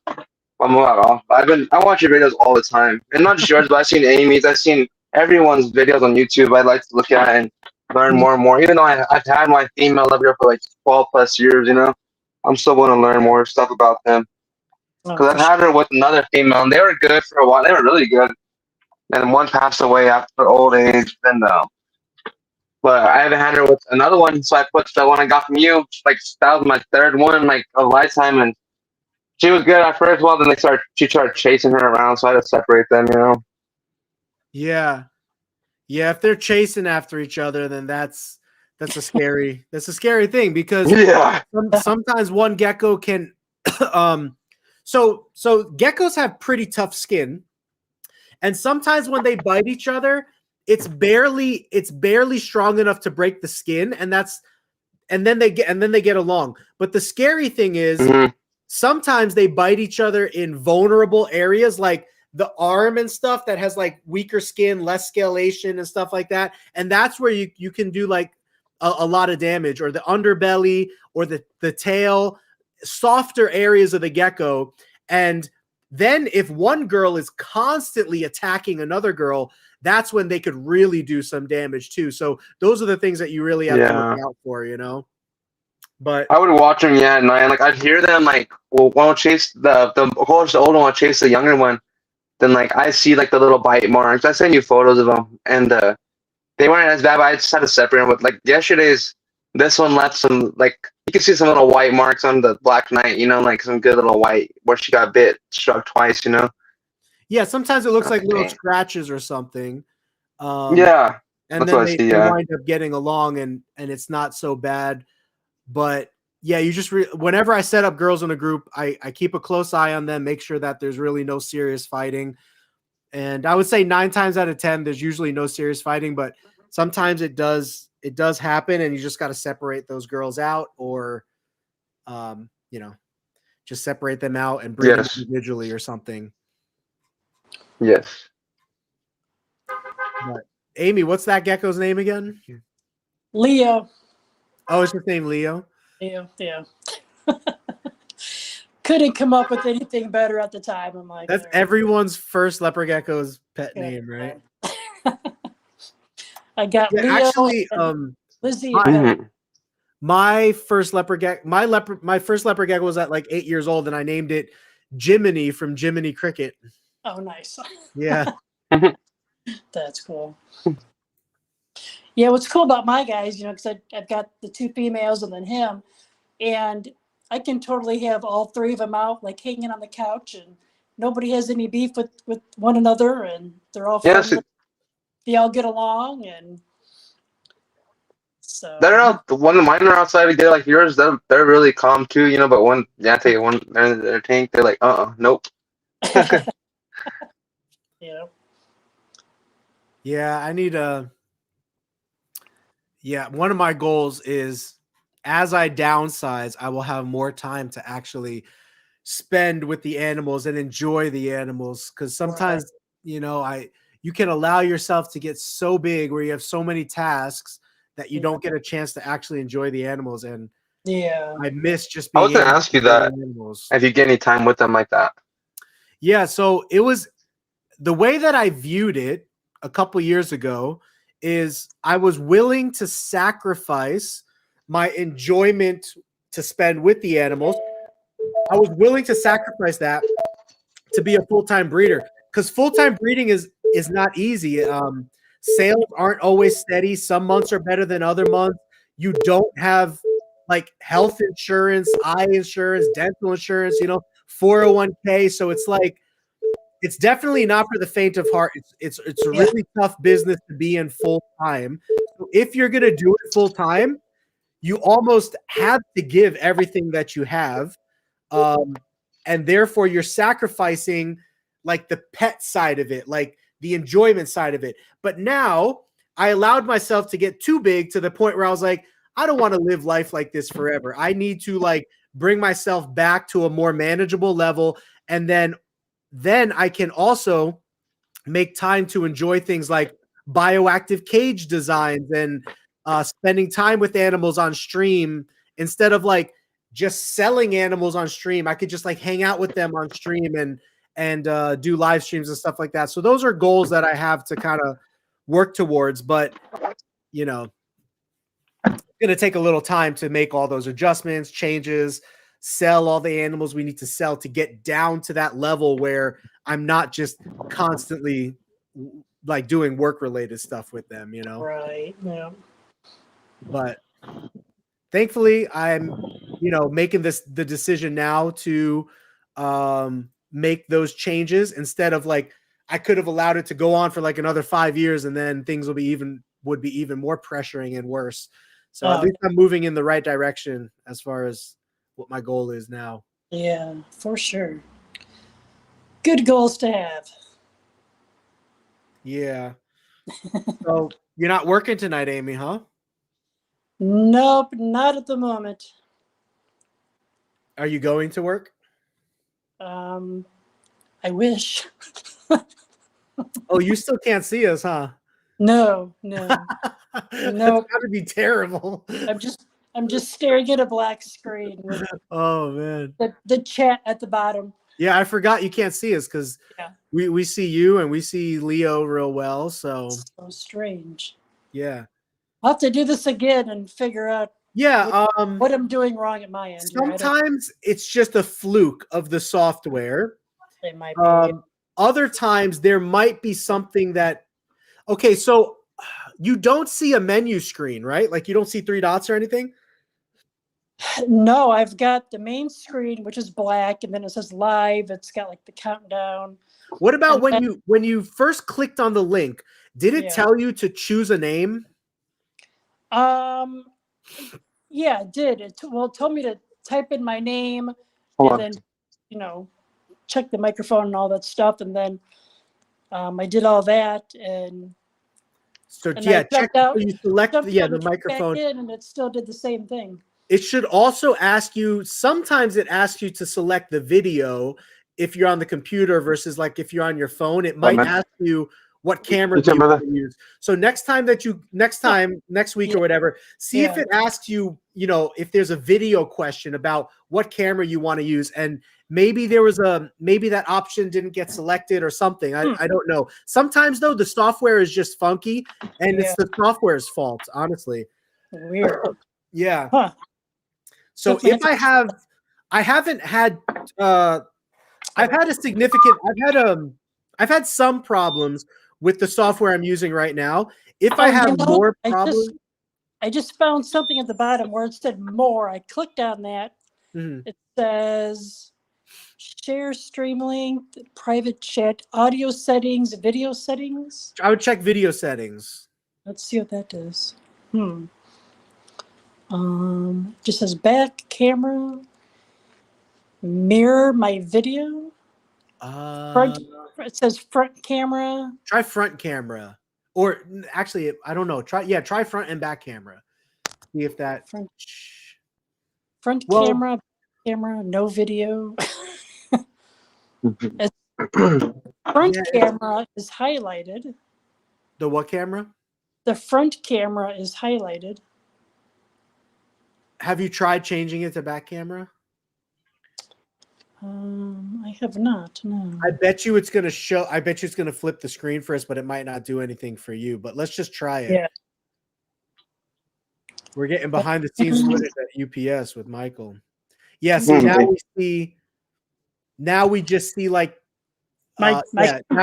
I'm not off. I watch your videos all the time, and not just yours, but I've seen Amy's. I've seen everyone's videos on YouTube. I like to look at and learn more and more. Even though I've had my female up here for like 12+ years, you know, I'm still going to learn more stuff about them. Because I've had her with another female, and they were good for a while. They were really good. And one passed away after old age. Then, but I haven't had her with another one, so I put the one I got from you. Like that was my 3rd one, like a lifetime, and she was good at first. Well, then she started chasing her around, so I had to separate them. You know. Yeah. If they're chasing after each other, then that's a scary thing because sometimes one gecko can. So geckos have pretty tough skin, and sometimes when they bite each other, it's barely strong enough to break the skin, and then they get along. But the scary thing is sometimes they bite each other in vulnerable areas, like the arm and stuff that has like weaker skin, less scalation and stuff like that, and that's where you can do like a lot of damage, or the underbelly or the tail, softer areas of the gecko. And then if one girl is constantly attacking another girl, that's when they could really do some damage too. So those are the things that you really have to look out for, you know. But I would watch them at night, and like I'd hear them like, well, one chase the older one chase the younger one. Then like I see like the little bite marks. I send you photos of them, and they weren't as bad, but I just had to separate them. With like yesterday's, this one left some, like you can see some little white marks on the Black Knight, you know, like some good little white where she got struck twice, you know. Yeah, sometimes it looks like little scratches or something. And then they wind up getting along, and it's not so bad. But yeah, you just whenever I set up girls in a group, I keep a close eye on them, make sure that there's really no serious fighting. And I would say 9 times out of 10, there's usually no serious fighting, but sometimes it does happen, and you just got to separate those girls out, or you know, just separate them out and breed them individually or something. Yes. But Amy, what's that gecko's name again? Leo. Oh, it's his name Leo? Yeah. Couldn't come up with anything better at the time. I'm like, that's everyone's first leopard gecko's pet name, right? I got Leo actually, Lizzie. My first leopard gecko, my first leopard gecko was at like 8 years old, and I named it Jiminy from Jiminy Cricket. Oh, nice. Yeah. That's cool. Yeah, what's cool about my guys, because I've got the 2 females and then him, and I can totally have all 3 of them out, like hanging on the couch, and nobody has any beef with one another, and they're all friendly. They all get along, and so they're out. One of mine are outside to get like yours. They're really calm too, but one, I tell you, one they're in their tank. They're like, nope. Yeah, I need a. Yeah, one of my goals is, as I downsize, I will have more time to actually spend with the animals and enjoy the animals. Because sometimes, you can allow yourself to get so big where you have so many tasks that you don't get a chance to actually enjoy the animals. And I miss just being. I was going to ask you that. If you get any time with them like that. Yeah, so it was the way that I viewed it a couple years ago is I was willing to sacrifice my enjoyment to spend with the animals. I was willing to sacrifice that to be a full-time breeder, because full-time breeding is not easy. Sales aren't always steady. Some months are better than other months. You don't have like health insurance, eye insurance, dental insurance, 401k. So it's like, it's definitely not for the faint of heart. It's a really tough business to be in full time. So if you're going to do it full time, you almost have to give everything that you have. And therefore you're sacrificing like the pet side of it, like the enjoyment side of it. But now I allowed myself to get too big to the point where I was like, I don't want to live life like this forever. I need to like bring myself back to a more manageable level. And then I can also make time to enjoy things like bioactive cage designs and spending time with animals on stream instead of like just selling animals on stream. I could just like hang out with them on stream and do live streams and stuff like that. So those are goals that I have to kind of work towards, but it's going to take a little time to make all those adjustments, changes, sell all the animals we need to sell to get down to that level where I'm not just constantly like doing work related stuff with them, Right. Yeah. But thankfully I'm, making the decision now to make those changes instead of like, I could have allowed it to go on for like another 5 years and then things would be even more pressuring and worse. So at least I'm moving in the right direction as far as what my goal is now. Yeah, for sure. Good goals to have. Yeah. So you're not working tonight, Amy, huh? Nope, not at the moment. Are you going to work? I wish. Oh, you still can't see us, huh? No. That's gotta be terrible. I'm just staring at a black screen with oh man. The chat at the bottom. Yeah, I forgot you can't see us because we see you and we see Leo real well. So strange. Yeah. I'll have to do this again and figure out what I'm doing wrong at my end. Sometimes it's just a fluke of the software. It might be. Other times there might be something that so you don't see a menu screen, right? Like you don't see 3 dots or anything? No, I've got the main screen, which is black, and then it says live. It's got like the countdown. What about when you first clicked on the link? Did it tell you to choose a name? Yeah, it did. It told me to type in my name Hold and on. then, check the microphone and all that stuff. And then I did all that, and So I yeah, check. jumped out, So you select jumped the out and came microphone. back in, and it still did the same thing. It should also ask you. Sometimes it asks you to select the video if you're on the computer versus like if you're on your phone. It might ask you what camera do you want to use. So next week or whatever, see if it asks you, if there's a video question about what camera you want to use, and maybe maybe that option didn't get selected or something. I don't know. Sometimes though the software is just funky, and it's the software's fault, honestly. Weird. Yeah. Huh. So if I haven't had I've had some problems with the software I'm using right now. If I have more problems, I just found something at the bottom where it said more. I clicked on that. It says share stream link, private chat, audio settings, video settings. I would check video settings. Let's see what that does. Just says back camera, mirror my video. It says front camera. Try front camera, or actually, I don't know. Try front and back camera. See if that front camera, no video. Front camera is highlighted. The what camera? The front camera is highlighted. Have you tried changing it to back camera? I have not. No. I bet you it's going to show. I bet you it's going to flip the screen for us, but it might not do anything for you. But let's just try it. Yeah. We're getting behind the scenes footage at UPS with Michael. Yeah. So now we just see like. Now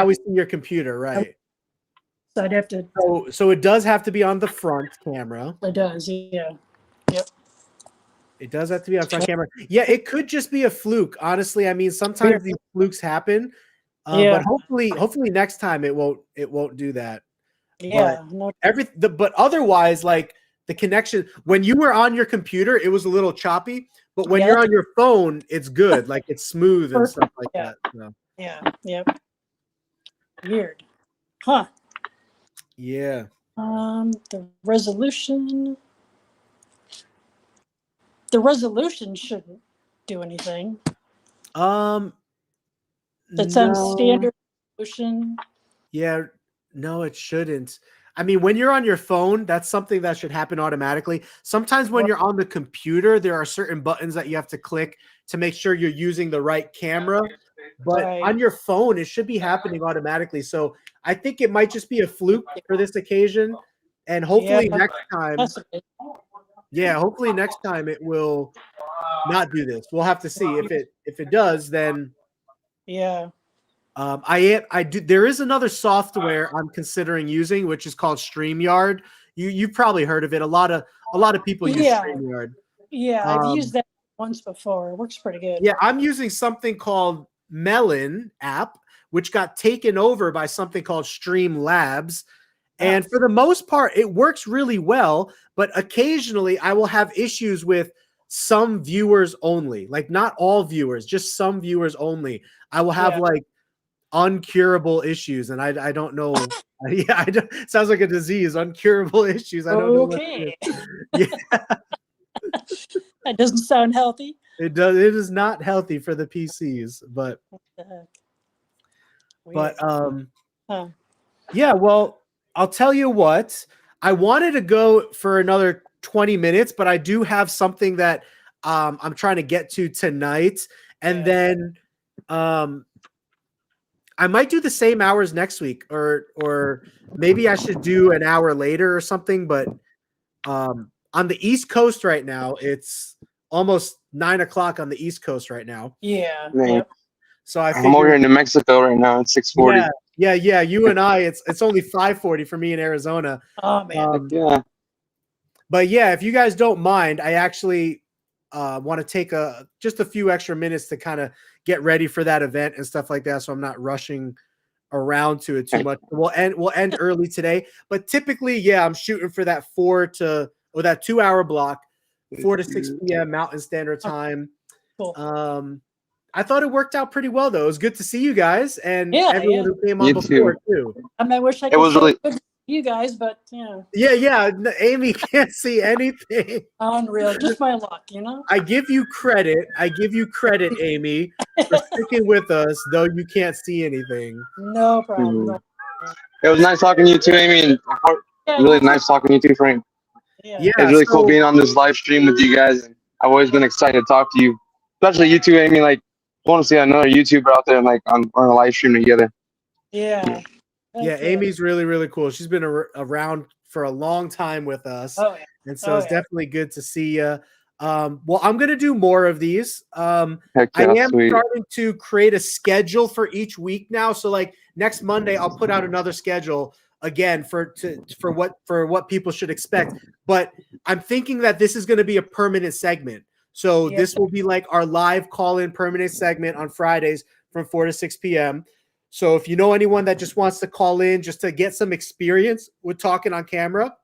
we see your computer, right? So I'd have to. So it does have to be on the front camera. It does. Yeah. Yep. It does have to be on front camera. Yeah, it could just be a fluke. Honestly, I mean, sometimes these flukes happen. But hopefully next time it won't do that. Yeah. But otherwise, like the connection when you were on your computer, it was a little choppy. But when you're on your phone, it's good. Like it's smooth and stuff like that. So. Yeah. Yep. Weird. Huh. Yeah. The resolution. The resolution shouldn't do anything. That's on standard resolution. Yeah, no, it shouldn't. I mean, when you're on your phone, that's something that should happen automatically. Sometimes when you're on the computer, there are certain buttons that you have to click to make sure you're using the right camera. But on your phone, it should be happening automatically. So I think it might just be a fluke for this occasion. And hopefully next time. Yeah, hopefully next time it will not do this. We'll have to see if it does. Then I do. There is another software I'm considering using, which is called StreamYard. You've probably heard of it. A lot of people use StreamYard. Yeah, I've used that once before. It works pretty good. Yeah, I'm using something called Melon app, which got taken over by something called Streamlabs. And for the most part, it works really well. But occasionally I will have issues with some viewers only, like not all viewers, just some viewers only. I will have like uncurable issues. And I don't know. Sounds like a disease, uncurable issues. I don't know. Okay. That doesn't sound healthy. It does. It is not healthy for the PCs, but yeah, well, I'll tell you what, I wanted to go for another 20 minutes, but I do have something that I'm trying to get to tonight. And then I might do the same hours next week, or maybe I should do an hour later or something. But on the East Coast right now, it's almost 9 o'clock on the East Coast right now. Yeah. Yep. So I'm over here in New Mexico right now. It's 6:40. Yeah. You and I, it's only 5:40 for me in Arizona. Oh man. But yeah, if you guys don't mind, I actually want to take just a few extra minutes to kind of get ready for that event and stuff like that, so I'm not rushing around to it too much. We'll end early today, but typically, I'm shooting for that 2 hour block. 4 to 6 p.m. Mountain Standard Time. Cool. I thought it worked out pretty well, though. It was good to see you guys and Yeah, everyone yeah. who came on before, too. I mean, I wish I could was say really- good to you guys, but Yeah. Amy can't see anything. Unreal. Just my luck, you know? I give you credit, Amy, for sticking with us, though you can't see anything. No problem. No. It was nice talking to you too, Amy, and really nice talking to you too, Frank. Yeah. Yeah, It's really cool so- being on this live stream with you guys. I've always been excited to talk to you, especially you two, Amy. Like, I want to see another YouTuber out there, like on a live stream together. Yeah. Yeah, Thank you. Amy's really, really cool. She's been around for a long time with us. Oh, yeah. And so it's definitely good to see you. Well, I'm going to do more of these. Heck I yeah, am sweet. starting to create a schedule for each week now. So like next Monday, I'll put out another schedule again for what people should expect. But I'm thinking that this is going to be a permanent segment. So this will be like our live call-in permanent segment on Fridays from 4 to 6 p.m. So if you know anyone that just wants to call in just to get some experience with talking on camera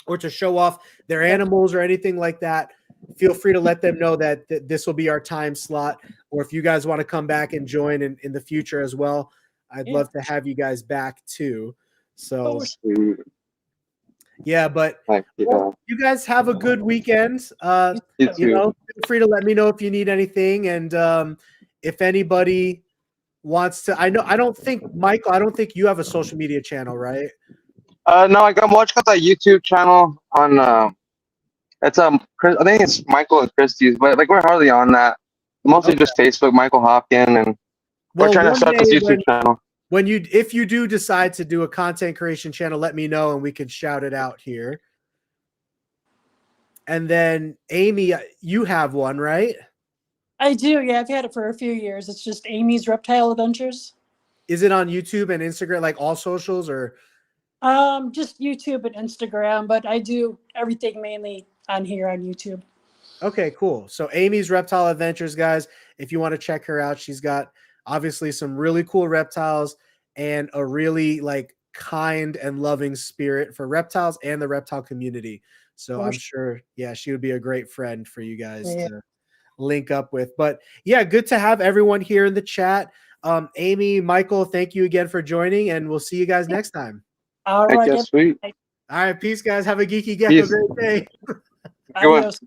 or to show off their animals or anything like that, feel free to let them know that this will be our time slot. Or if you guys want to come back and join in the future as well, I'd love to have you guys back too. So yeah, but well, you guys have a good weekend. You know, feel free to let me know if you need anything. And if anybody wants to, I don't think you have a social media channel, right? No, I'm watching that YouTube channel on it's Chris, I think it's Michael and Christie's, but like we're hardly on that. Mostly just Facebook, Michael Hopkin, and we're trying to start this YouTube channel. If you do decide to do a content creation channel, let me know and we can shout it out here. And then Amy, you have one, right? I do. Yeah, I've had it for a few years. It's just Amy's Reptile Adventures. Is it on YouTube and Instagram, like all socials, or? Just YouTube and Instagram, but I do everything mainly on here on YouTube. Okay, cool. So Amy's Reptile Adventures, guys, if you want to check her out, she's got obviously some really cool reptiles and a really like kind and loving spirit for reptiles and the reptile community. So I'm sure, yeah, she would be a great friend for you guys to link up with. But yeah, good to have everyone here in the chat. Amy, Michael, thank you again for joining, and we'll see you guys next time. All right. Sweet. All right, peace, guys. Have a geeky gecko great day. Adios.